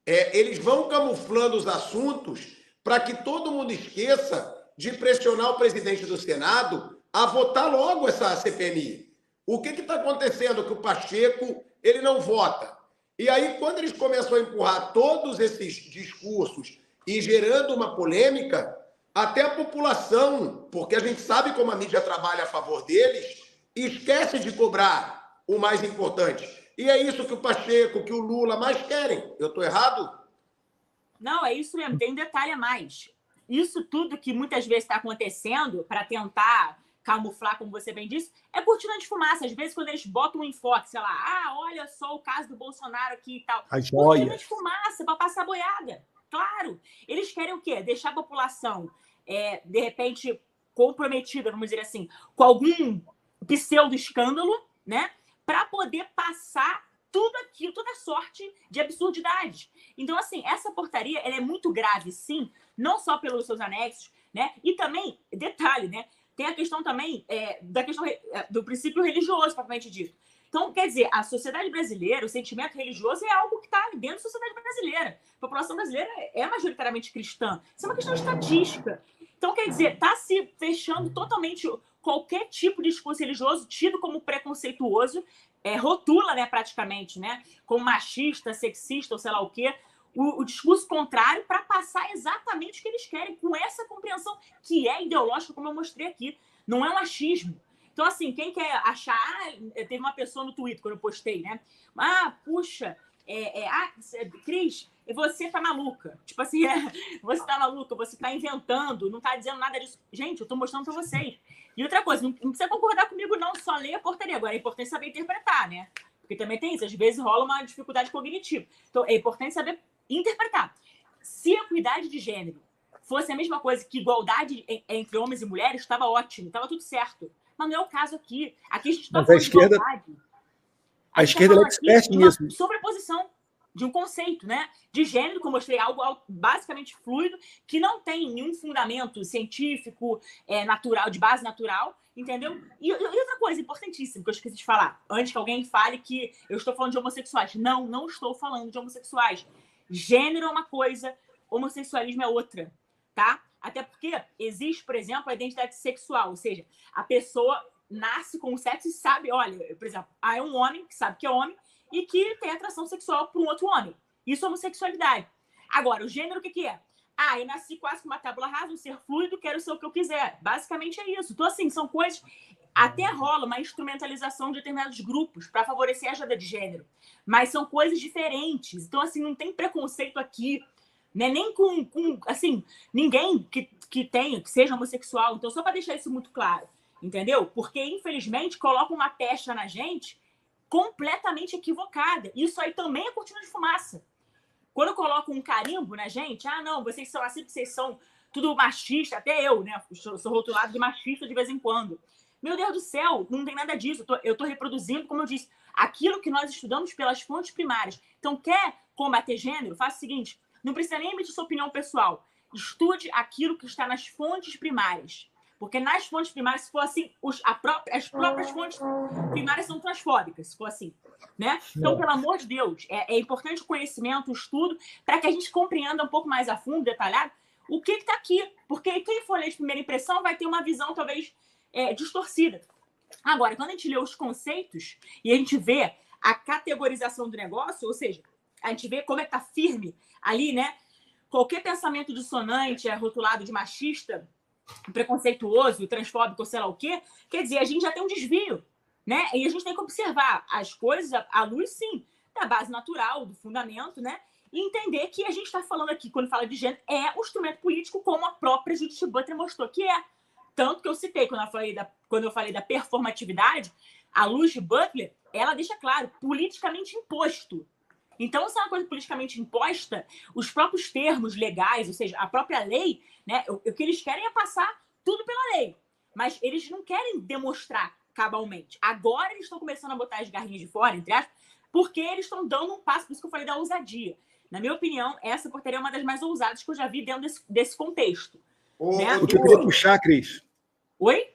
Speaker 2: Eles vão camuflando os assuntos para que todo mundo esqueça de pressionar o presidente do Senado a votar logo essa CPMI. O que está acontecendo? Que o Pacheco ele não vota. E aí, quando eles começam a empurrar todos esses discursos e gerando uma polêmica, até a população, porque a gente sabe como a mídia trabalha a favor deles, esquece de cobrar o mais importante. E é isso que o Pacheco, que o Lula mais querem. Eu estou errado?
Speaker 6: Não, é isso mesmo. Tem um detalhe a mais. Isso tudo que muitas vezes está acontecendo para tentar camuflar, como você bem disse, é cortina de fumaça. Às vezes, quando eles botam um enfoque, sei lá, olha só o caso do Bolsonaro aqui e tal.
Speaker 1: A joia.
Speaker 6: Cortina de fumaça para passar boiada. Claro. Eles querem o quê? Deixar a população, de repente, comprometida, vamos dizer assim, com algum pseudo-escândalo, né? Para poder passar tudo aquilo, toda sorte de absurdidade. Então, assim, essa portaria ela é muito grave, sim, não só pelos seus anexos, né? E também, detalhe, né? Tem a questão também da questão do princípio religioso, propriamente dito. Então, quer dizer, a sociedade brasileira, o sentimento religioso é algo que está dentro da sociedade brasileira. A população brasileira é majoritariamente cristã. Isso é uma questão estatística. Então, quer dizer, está se fechando totalmente qualquer tipo de discurso religioso tido como preconceituoso, rotula, né, praticamente, né, como machista, sexista ou sei lá o quê, o discurso contrário para passar exatamente o que eles querem, com essa compreensão que é ideológica, como eu mostrei aqui. Não é um achismo. Então, assim, quem quer achar... teve uma pessoa no Twitter, quando eu postei, né? Puxa, Cris, você tá maluca. Tipo assim, você tá maluca, você tá inventando, não tá dizendo nada disso. Gente, eu tô mostrando pra vocês. E outra coisa, não precisa concordar comigo, não, só ler a portaria. Agora, é importante saber interpretar, né? Porque também tem isso, às vezes rola uma dificuldade cognitiva. Então, é importante saber interpretar. Se a equidade de gênero fosse a mesma coisa que igualdade entre homens e mulheres, estava ótimo, estava tudo certo. Mas não é o caso aqui. Aqui a gente está falando de igualdade.
Speaker 1: A esquerda é expert nisso.
Speaker 6: Sobreposição de um conceito, né? De gênero, que eu mostrei, algo basicamente fluido, que não tem nenhum fundamento científico, natural, de base natural, entendeu? E outra coisa importantíssima que eu esqueci de falar, antes que alguém fale que eu estou falando de homossexuais. Não, não estou falando de homossexuais. Gênero é uma coisa, homossexualismo é outra, tá? Até porque existe, por exemplo, a identidade sexual, ou seja, a pessoa nasce com o sexo e sabe, olha, por exemplo, é um homem que sabe que é homem e que tem atração sexual por um outro homem. Isso é homossexualidade. Agora, o gênero, o que é? Eu nasci quase com uma tábula rasa, um ser fluido, quero ser o que eu quiser. Basicamente é isso. Então, assim, são coisas... Até rola uma instrumentalização de determinados grupos para favorecer a agenda de gênero. Mas são coisas diferentes. Então, assim, não tem preconceito aqui, né? Nem com assim, ninguém que seja homossexual. Então, só para deixar isso muito claro, entendeu? Porque, infelizmente, colocam uma pecha na gente completamente equivocada. Isso aí também é cortina de fumaça. Quando eu coloco um carimbo na gente, não, vocês são assim porque vocês são tudo machista, até eu, né? Sou rotulado de machista de vez em quando. Meu Deus do céu, não tem nada disso. Eu tô reproduzindo, como eu disse, aquilo que nós estudamos pelas fontes primárias. Então, quer combater gênero? Faça o seguinte, não precisa nem emitir sua opinião pessoal. Estude aquilo que está nas fontes primárias. Porque nas fontes primárias, se for assim, as próprias fontes primárias são transfóbicas, se for assim, né? Então, pelo amor de Deus, é importante o conhecimento, o estudo, para que a gente compreenda um pouco mais a fundo, detalhado, o que está aqui. Porque quem for ler de primeira impressão vai ter uma visão, talvez, distorcida. Agora, quando a gente lê os conceitos e a gente vê a categorização do negócio, ou seja, a gente vê como é que está firme ali, né? Qualquer pensamento dissonante é rotulado de machista, preconceituoso, transfóbico, sei lá o quê, quer dizer, a gente já tem um desvio, né? E a gente tem que observar as coisas à luz, sim, da base natural, do fundamento, né? E entender que a gente está falando aqui, quando fala de gênero, é um instrumento político, como a própria Judith Butler mostrou que é. Tanto que eu citei, quando eu falei da performatividade, a Judith Butler, ela deixa claro, politicamente imposto. Então, se é uma coisa politicamente imposta, os próprios termos legais, ou seja, a própria lei, né, o que eles querem é passar tudo pela lei. Mas eles não querem demonstrar cabalmente. Agora eles estão começando a botar as garrinhas de fora, entre aspas, porque eles estão dando um passo, por isso que eu falei da ousadia. Na minha opinião, essa portaria é uma das mais ousadas que eu já vi dentro desse contexto. Né?
Speaker 1: O que eu queria puxar, Cris.
Speaker 6: Oi?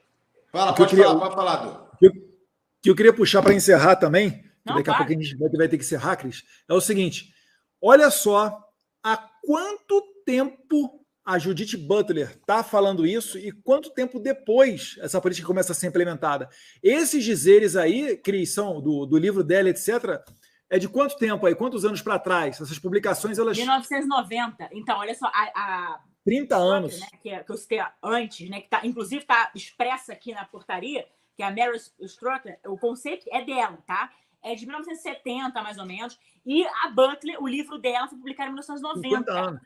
Speaker 2: Pode falar, Du.
Speaker 1: Que eu queria puxar para encerrar também,
Speaker 6: Não,
Speaker 1: daqui a
Speaker 6: claro.
Speaker 1: pouco a gente vai ter que encerrar, Cris, é o seguinte, olha só há quanto tempo a Judith Butler está falando isso e quanto tempo depois essa política começa a ser implementada. Esses dizeres aí, Cris, são do livro dela, etc., é de quanto tempo aí? Quantos anos para trás? Essas publicações, elas...
Speaker 6: 1990. Então, olha só,
Speaker 1: 30 anos.
Speaker 6: Né, que eu citei antes, né, que inclusive está expressa aqui na portaria, que é a Mary Strucker, o conceito é dela, tá? É de 1970, mais ou menos, e a Butler, o livro dela foi publicado em 1990.
Speaker 1: 50 anos.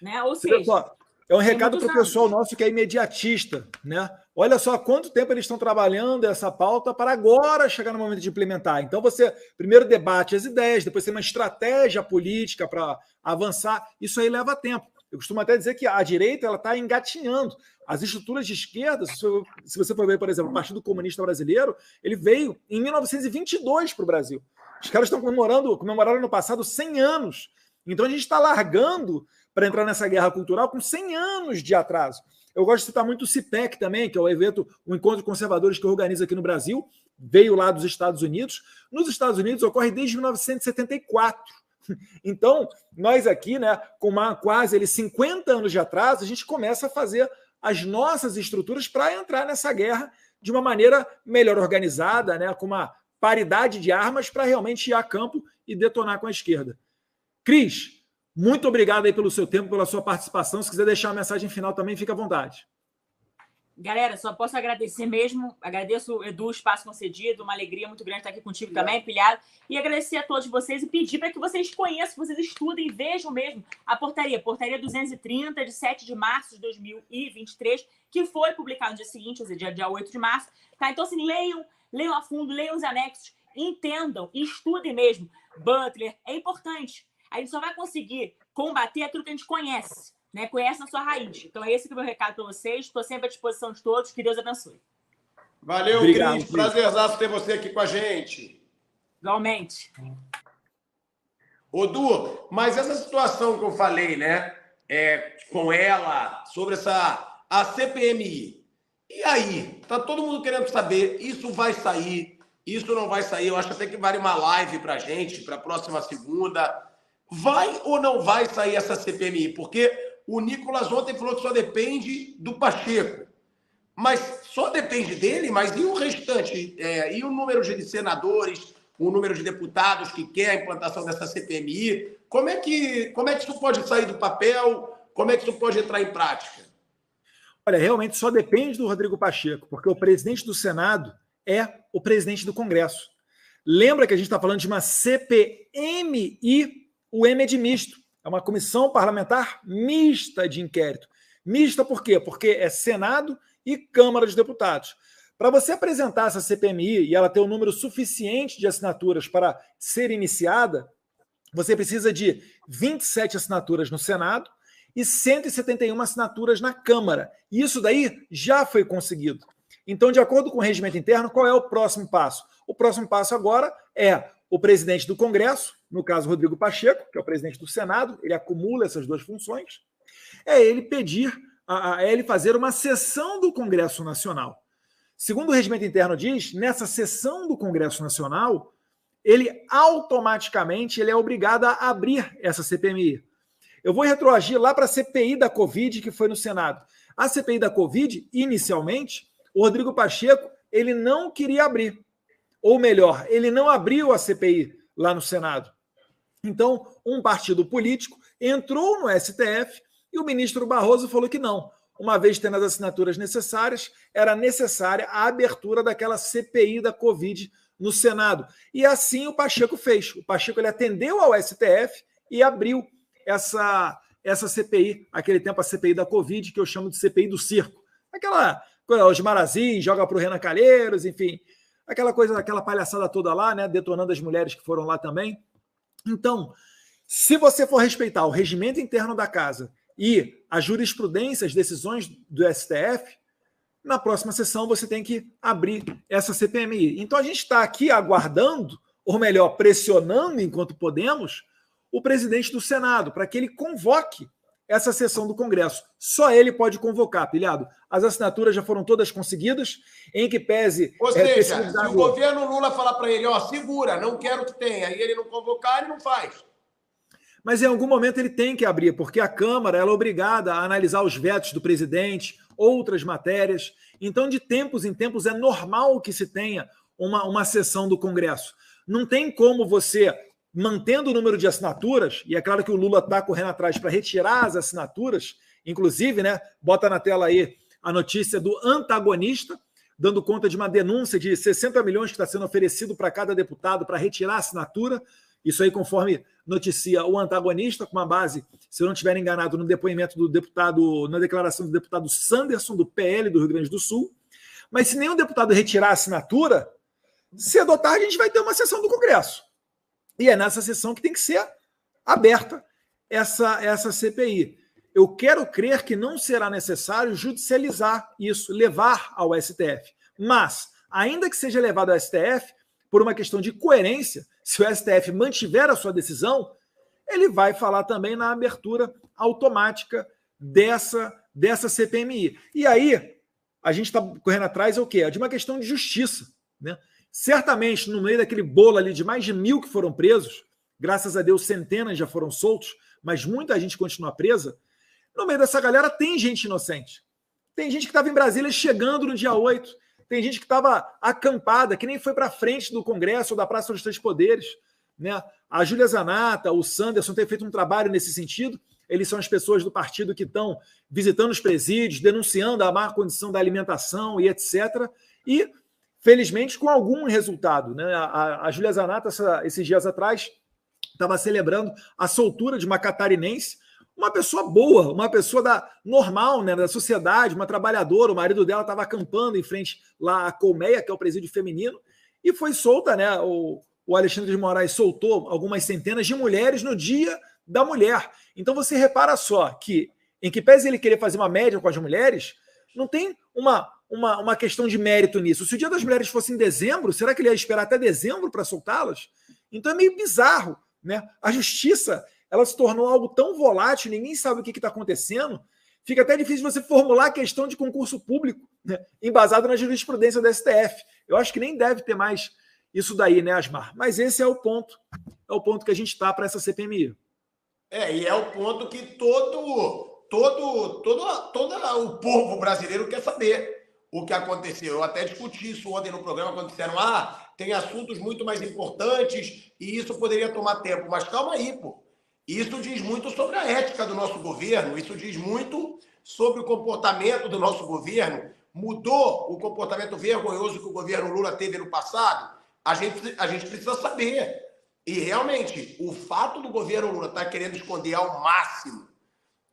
Speaker 6: Né? Ou seja...
Speaker 1: É um recado para o pessoal nosso que é imediatista, né? Olha só quanto tempo eles estão trabalhando essa pauta para agora chegar no momento de implementar. Então você primeiro debate as ideias, depois tem uma estratégia política para avançar. Isso aí leva tempo. Eu costumo até dizer que a direita ela está engatinhando. As estruturas de esquerda, se você for ver, por exemplo, o Partido Comunista Brasileiro, ele veio em 1922 para o Brasil. Os caras estão comemoraram no passado 100 anos. Então a gente está largando para entrar nessa guerra cultural com 100 anos de atraso. Eu gosto de citar muito o CIPEC também, que é o evento, o Encontro de Conservadores que organiza aqui no Brasil, veio lá dos Estados Unidos. Nos Estados Unidos ocorre desde 1974. Então, nós aqui, né, com quase 50 anos de atraso, a gente começa a fazer as nossas estruturas para entrar nessa guerra de uma maneira melhor organizada, né, com uma paridade de armas para realmente ir a campo e detonar com a esquerda. Cris, muito obrigado aí pelo seu tempo, pela sua participação. Se quiser deixar uma mensagem final também, fica à vontade.
Speaker 6: Galera, só posso agradecer mesmo. Agradeço, Edu, o espaço concedido. Uma alegria muito grande estar aqui contigo também, pilhado. E agradecer a todos vocês e pedir para que vocês conheçam, que vocês estudem e vejam mesmo a portaria 230, de 7 de março de 2023, que foi publicada no dia seguinte, ou seja, dia 8 de março. Tá? Então, assim, leiam a fundo, leiam os anexos, entendam e estudem mesmo. Butler é importante. A gente só vai conseguir combater aquilo que a gente conhece. Né? Conhece na sua raiz. Então, esse que é o meu recado para vocês. Estou sempre à disposição de todos. Que Deus abençoe.
Speaker 2: Valeu, Cris. Prazerzaço ter você aqui com a gente.
Speaker 6: Igualmente.
Speaker 2: Ô, Du, mas essa situação que eu falei, né, com ela, sobre a CPMI, e aí? Tá todo mundo querendo saber, isso vai sair, isso não vai sair? Eu acho até que vale uma live pra gente, pra próxima segunda. Vai ou não vai sair essa CPMI? Porque o Nicolas ontem falou que só depende do Pacheco. Mas só depende dele, mas e o restante? E o número de senadores, o número de deputados que quer a implantação dessa CPMI? Como é que isso pode sair do papel? Como é que isso pode entrar em prática?
Speaker 1: Olha, realmente só depende do Rodrigo Pacheco, porque o presidente do Senado é o presidente do Congresso. Lembra que a gente está falando de uma CPMI, o M é de misto. É uma comissão parlamentar mista de inquérito. Mista por quê? Porque é Senado e Câmara dos Deputados. Para você apresentar essa CPMI e ela ter um número suficiente de assinaturas para ser iniciada, você precisa de 27 assinaturas no Senado e 171 assinaturas na Câmara. E isso daí já foi conseguido. Então, de acordo com o regimento interno, qual é o próximo passo? O próximo passo agora é o presidente do Congresso, no caso Rodrigo Pacheco, que é o presidente do Senado, ele acumula essas duas funções, é ele pedir, é ele fazer uma sessão do Congresso Nacional. Segundo o regimento interno diz, nessa sessão do Congresso Nacional, ele automaticamente é obrigado a abrir essa CPMI. Eu vou retroagir lá para a CPI da Covid, que foi no Senado. A CPI da Covid, inicialmente, o Rodrigo Pacheco, ele não queria abrir. Ou melhor, ele não abriu a CPI lá no Senado. Então, um partido político entrou no STF e o ministro Barroso falou que não. Uma vez tendo as assinaturas necessárias, era necessária a abertura daquela CPI da Covid no Senado. E assim o Pacheco fez. O Pacheco ele atendeu ao STF e abriu essa CPI, aquele tempo a CPI da Covid, que eu chamo de CPI do circo. Aquela coisa, os Marazzi, joga para o Renan Calheiros, enfim, aquela coisa, aquela palhaçada toda lá, né, detonando as mulheres que foram lá também. Então, se você for respeitar o regimento interno da casa e a jurisprudência, as decisões do STF, na próxima sessão você tem que abrir essa CPMI. Então a gente está aqui aguardando, ou melhor, pressionando enquanto podemos, o presidente do Senado para que ele convoque essa sessão do Congresso. Só ele pode convocar, pilhado. As assinaturas já foram todas conseguidas, em que pese...
Speaker 2: Ou seja, se o governo Lula falar para ele, ó, segura, não quero que tenha, e ele não convocar, ele não faz.
Speaker 1: Mas em algum momento ele tem que abrir, porque a Câmara ela é obrigada a analisar os vetos do presidente, outras matérias. Então, de tempos em tempos, é normal que se tenha uma sessão do Congresso. Não tem como você, mantendo o número de assinaturas, e é claro que o Lula está correndo atrás para retirar as assinaturas, inclusive, né, bota na tela aí a notícia do antagonista, dando conta de uma denúncia de 60 milhões que está sendo oferecido para cada deputado para retirar a assinatura. Isso aí, conforme noticia o antagonista, com uma base, se eu não estiver enganado, no depoimento do deputado, na declaração do deputado Sanderson, do PL do Rio Grande do Sul. Mas se nenhum deputado retirar a assinatura, cedo ou tarde a gente vai ter uma sessão do Congresso. E é nessa sessão que tem que ser aberta essa CPI. Eu quero crer que não será necessário judicializar isso, levar ao STF. Mas, ainda que seja levado ao STF, por uma questão de coerência, se o STF mantiver a sua decisão, ele vai falar também na abertura automática dessa CPMI. E aí, a gente está correndo atrás, é o quê? É de uma questão de justiça, né? Certamente, no meio daquele bolo ali de mais de 1.000 que foram presos, graças a Deus centenas já foram soltos, mas muita gente continua presa, no meio dessa galera tem gente inocente. Tem gente que estava em Brasília chegando no dia 8. Tem gente que estava acampada, que nem foi para frente do Congresso ou da Praça dos Três Poderes, né? A Júlia Zanata, o Sanderson têm feito um trabalho nesse sentido. Eles são as pessoas do partido que estão visitando os presídios, denunciando a má condição da alimentação e etc. E, felizmente, com algum resultado, né? A Júlia Zanata, esses dias atrás, estava celebrando a soltura de uma catarinense, uma pessoa boa, uma pessoa normal, né, da sociedade, uma trabalhadora. O marido dela estava acampando em frente lá à Colmeia, que é o presídio feminino, e foi solta, né? O Alexandre de Moraes soltou algumas centenas de mulheres no Dia da Mulher. Então você repara só que, em que pese ele querer fazer uma média com as mulheres, não tem uma questão de mérito nisso. Se o Dia das Mulheres fosse em dezembro, será que ele ia esperar até dezembro para soltá-las? Então é meio bizarro, né? A justiça, ela se tornou algo tão volátil, ninguém sabe o que está acontecendo, fica até difícil você formular a questão de concurso público, né, embasado na jurisprudência do STF. Eu acho que nem deve ter mais isso daí, né, Asmar? Mas esse é o ponto que a gente está para essa CPMI.
Speaker 2: E é o ponto que todo o povo brasileiro quer saber o que aconteceu. Eu até discuti isso ontem no programa, quando disseram, tem assuntos muito mais importantes e isso poderia tomar tempo. Mas calma aí, pô. Isso diz muito sobre a ética do nosso governo, isso diz muito sobre o comportamento do nosso governo. Mudou o comportamento vergonhoso que o governo Lula teve no passado? A gente precisa saber. E, realmente, o fato do governo Lula estar querendo esconder ao máximo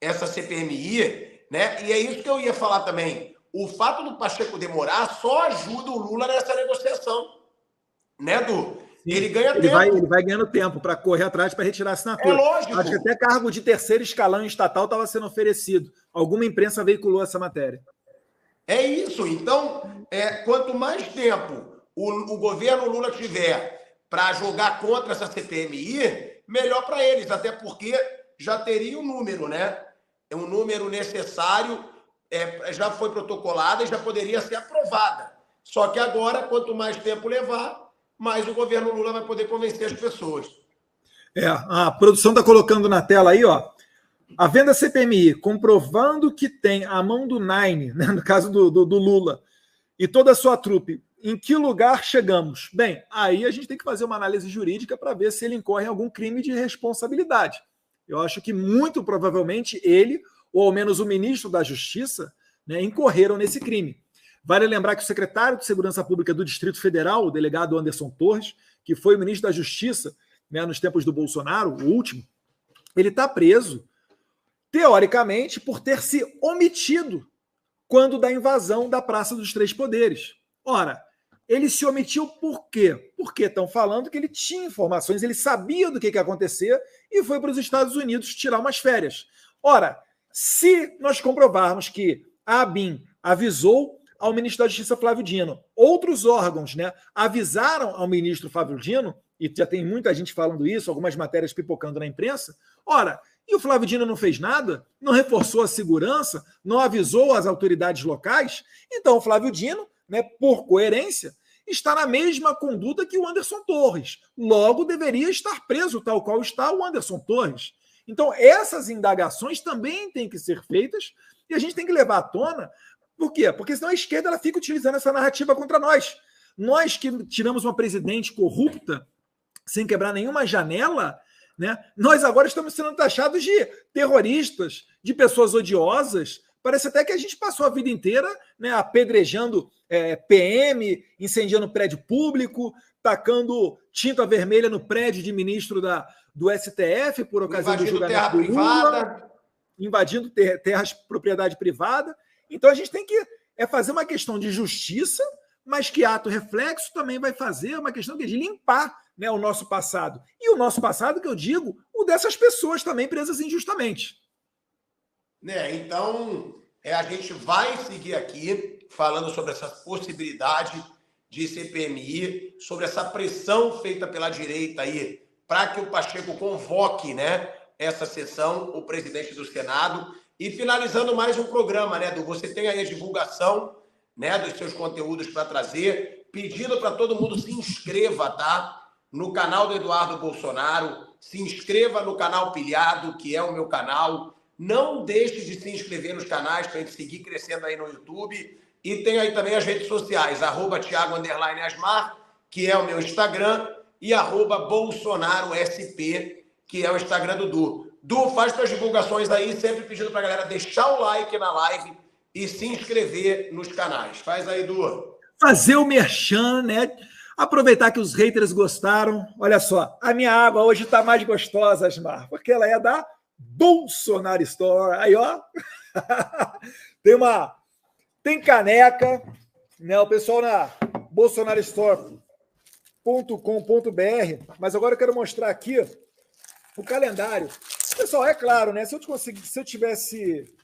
Speaker 2: essa CPMI, né? E é isso que eu ia falar também. O fato do Pacheco demorar só ajuda o Lula nessa negociação. Né, Du? Ele ganha tempo.
Speaker 1: Ele vai ganhando tempo para correr atrás para retirar a assinatura.
Speaker 2: É lógico.
Speaker 1: Acho que até cargo de terceiro escalão estatal estava sendo oferecido. Alguma imprensa veiculou essa matéria.
Speaker 2: É isso. Então, quanto mais tempo o governo Lula tiver para jogar contra essa CPMI, melhor para eles, até porque já teria um número, né? Um número necessário, já foi protocolada e já poderia ser aprovada. Só que agora, quanto mais tempo levar, mais o governo Lula vai poder convencer as pessoas.
Speaker 1: A produção está colocando na tela aí, ó. A venda CPMI, comprovando que tem a mão do Nine, né, no caso do Lula, e toda a sua trupe, em que lugar chegamos? Bem, aí a gente tem que fazer uma análise jurídica para ver se ele incorre em algum crime de responsabilidade. Eu acho que muito provavelmente ele, ou ao menos o ministro da Justiça, né, incorreram nesse crime. Vale lembrar que o secretário de Segurança Pública do Distrito Federal, o delegado Anderson Torres, que foi o ministro da Justiça, né, nos tempos do Bolsonaro, o último, ele está preso, teoricamente, por ter se omitido quando da invasão da Praça dos Três Poderes. Ora, ele se omitiu por quê? Porque estão falando que ele tinha informações, ele sabia do que ia acontecer e foi para os Estados Unidos tirar umas férias. Ora, se nós comprovarmos que a ABIN avisou ao ministro da Justiça, Flávio Dino, outros órgãos, né, avisaram ao ministro Flávio Dino, e já tem muita gente falando isso, algumas matérias pipocando na imprensa, ora, e o Flávio Dino não fez nada, não reforçou a segurança, não avisou as autoridades locais, então o Flávio Dino, né, por coerência, está na mesma conduta que o Anderson Torres. Logo, deveria estar preso, tal qual está o Anderson Torres. Então, essas indagações também têm que ser feitas e a gente tem que levar à tona. Por quê? Porque senão a esquerda ela fica utilizando essa narrativa contra nós. Nós que tiramos uma presidente corrupta, sem quebrar nenhuma janela, né, nós agora estamos sendo taxados de terroristas, de pessoas odiosas. Parece até que a gente passou a vida inteira, né, apedrejando PM, incendiando prédio público, tacando tinta vermelha no prédio de ministro do STF por ocasião do julgamento do Lula, invadindo terras de propriedade privada. Então a gente tem que fazer uma questão de justiça, mas que ato reflexo também vai fazer uma questão de limpar, né, o nosso passado. E o nosso passado, que eu digo, o dessas pessoas também presas injustamente.
Speaker 2: Então, a gente vai seguir aqui falando sobre essa possibilidade de CPMI, sobre essa pressão feita pela direita aí para que o Pacheco convoque, né, essa sessão, o presidente do Senado. E finalizando mais um programa, né, você tem aí a divulgação, né, dos seus conteúdos para trazer, pedindo para todo mundo se inscreva, tá? No canal do Eduardo Bolsonaro, se inscreva no canal Pilhado, que é o meu canal. Não deixe de se inscrever nos canais para a gente seguir crescendo aí no YouTube. E tem aí também as redes sociais, @Thiago_Asmar, que é o meu Instagram, e @BolsonaroSP, que é o Instagram do Du. Du, faz suas divulgações aí, sempre pedindo para a galera deixar o like na live e se inscrever nos canais. Faz aí, Du.
Speaker 1: Fazer o merchan, né? Aproveitar que os haters gostaram. Olha só, a minha água hoje está mais gostosa, Asmar, porque ela é da Bolsonaro Store. Aí, ó. Tem caneca, né? O pessoal na bolsonarostore.com.br. Mas agora eu quero mostrar aqui o calendário. Pessoal, é claro, né? Se eu tivesse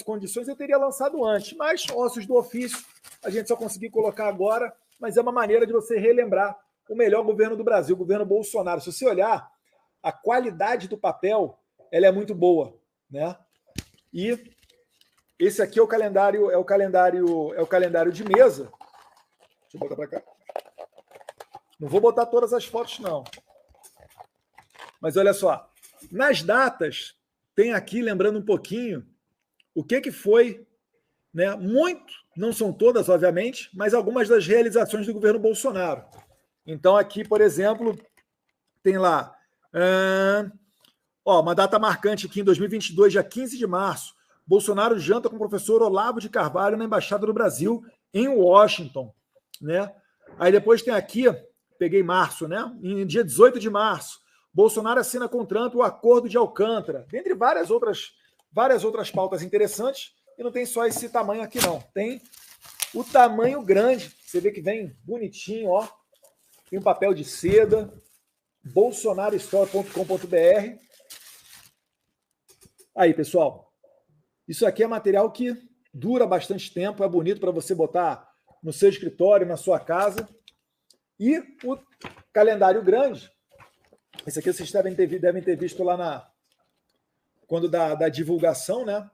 Speaker 1: condições, eu teria lançado antes. Mas, ossos do ofício, a gente só conseguiu colocar agora. Mas é uma maneira de você relembrar o melhor governo do Brasil, o governo Bolsonaro. Se você olhar, a qualidade do papel, ela é muito boa, né? E esse aqui é o calendário de mesa. Deixa eu botar para cá. Não vou botar todas as fotos, não. Mas olha só, nas datas, tem aqui, lembrando um pouquinho, o que foi, né? Muito, não são todas, obviamente, mas algumas das realizações do governo Bolsonaro. Então, aqui, por exemplo, tem lá uma data marcante aqui em 2022, dia 15 de março. Bolsonaro janta com o professor Olavo de Carvalho na Embaixada do Brasil, em Washington, né? Aí depois tem aqui, peguei março, né? Em dia 18 de março, Bolsonaro assina com Trump o Acordo de Alcântara, dentre várias outras pautas interessantes, e não tem só esse tamanho aqui, não. Tem o tamanho grande, você vê que vem bonitinho, ó. Tem um papel de seda, bolsonarostore.com.br. Aí, pessoal, isso aqui é material que dura bastante tempo, é bonito para você botar no seu escritório, na sua casa. E o calendário grande, esse aqui vocês devem ter visto lá quando da divulgação, né?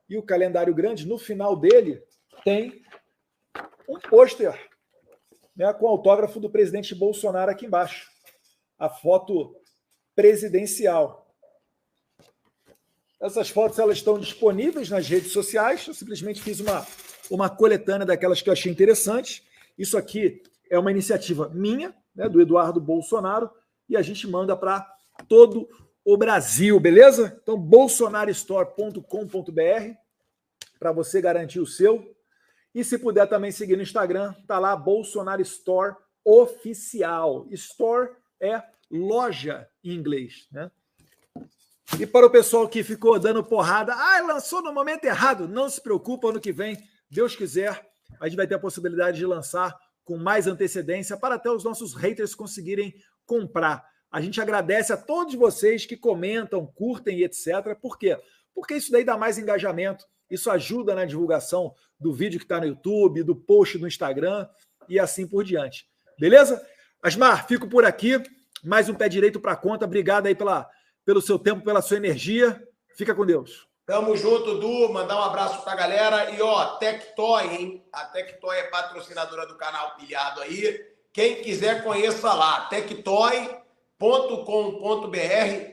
Speaker 1: E o calendário grande, no final dele, tem um pôster, né, com o autógrafo do presidente Bolsonaro aqui embaixo. A foto presidencial. Essas fotos elas estão disponíveis nas redes sociais. Eu simplesmente fiz uma coletânea daquelas que eu achei interessantes. Isso aqui é uma iniciativa minha, né, do Eduardo Bolsonaro, e a gente manda para todo o Brasil, beleza? Então, bolsonarostore.com.br para você garantir o seu. E se puder também seguir no Instagram, tá lá Bolsonaro Store Oficial. Store é loja em inglês, né? E para o pessoal que ficou dando porrada, lançou no momento errado, não se preocupa, ano que vem, Deus quiser, a gente vai ter a possibilidade de lançar com mais antecedência para até os nossos haters conseguirem comprar. A gente agradece a todos vocês que comentam, curtem e etc. Por quê? Porque isso daí dá mais engajamento, isso ajuda na divulgação do vídeo que está no YouTube, do post no Instagram e assim por diante. Beleza? Asmar, fico por aqui. Mais um pé direito para a conta. Obrigado aí pelo seu tempo, pela sua energia. Fica com Deus.
Speaker 2: Tamo junto, Du. Mandar um abraço pra galera. E, ó, Tectoy, hein? A Tectoy é patrocinadora do canal Pilhado aí. Quem quiser, conheça lá. Tectoy.com.br,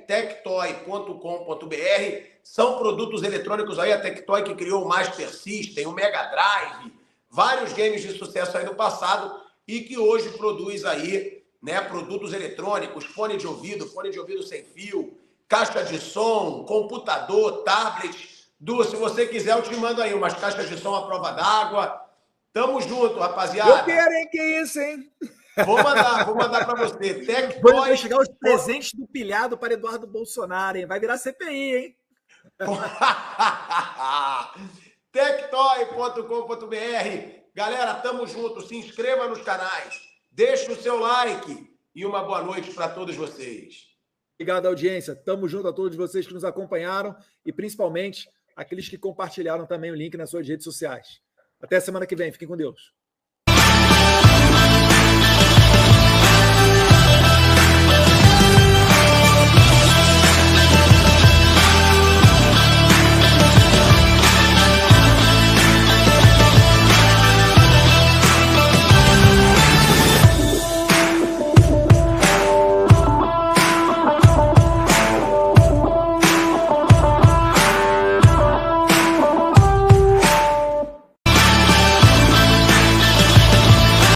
Speaker 2: Tectoy.com.br. São produtos eletrônicos aí. A Tectoy que criou o Master System, o Mega Drive, vários games de sucesso aí no passado e que hoje produz aí, né, produtos eletrônicos, fone de ouvido sem fio, caixa de som, computador, tablet. Du, se você quiser, eu te mando aí umas caixas de som à prova d'água. Tamo junto, rapaziada.
Speaker 1: Eu quero, hein? Que isso, hein?
Speaker 2: Vou mandar para você.
Speaker 1: Tectoy. Vai chegar os presentes do pilhado para Eduardo Bolsonaro, hein? Vai virar CPI, hein?
Speaker 2: Tectoy.com.br. Galera, tamo junto. Se inscreva nos canais. Deixe o seu like e uma boa noite para todos vocês.
Speaker 1: Obrigado, audiência. Tamo junto a todos vocês que nos acompanharam e principalmente aqueles que compartilharam também o link nas suas redes sociais. Até a semana que vem. Fiquem com Deus.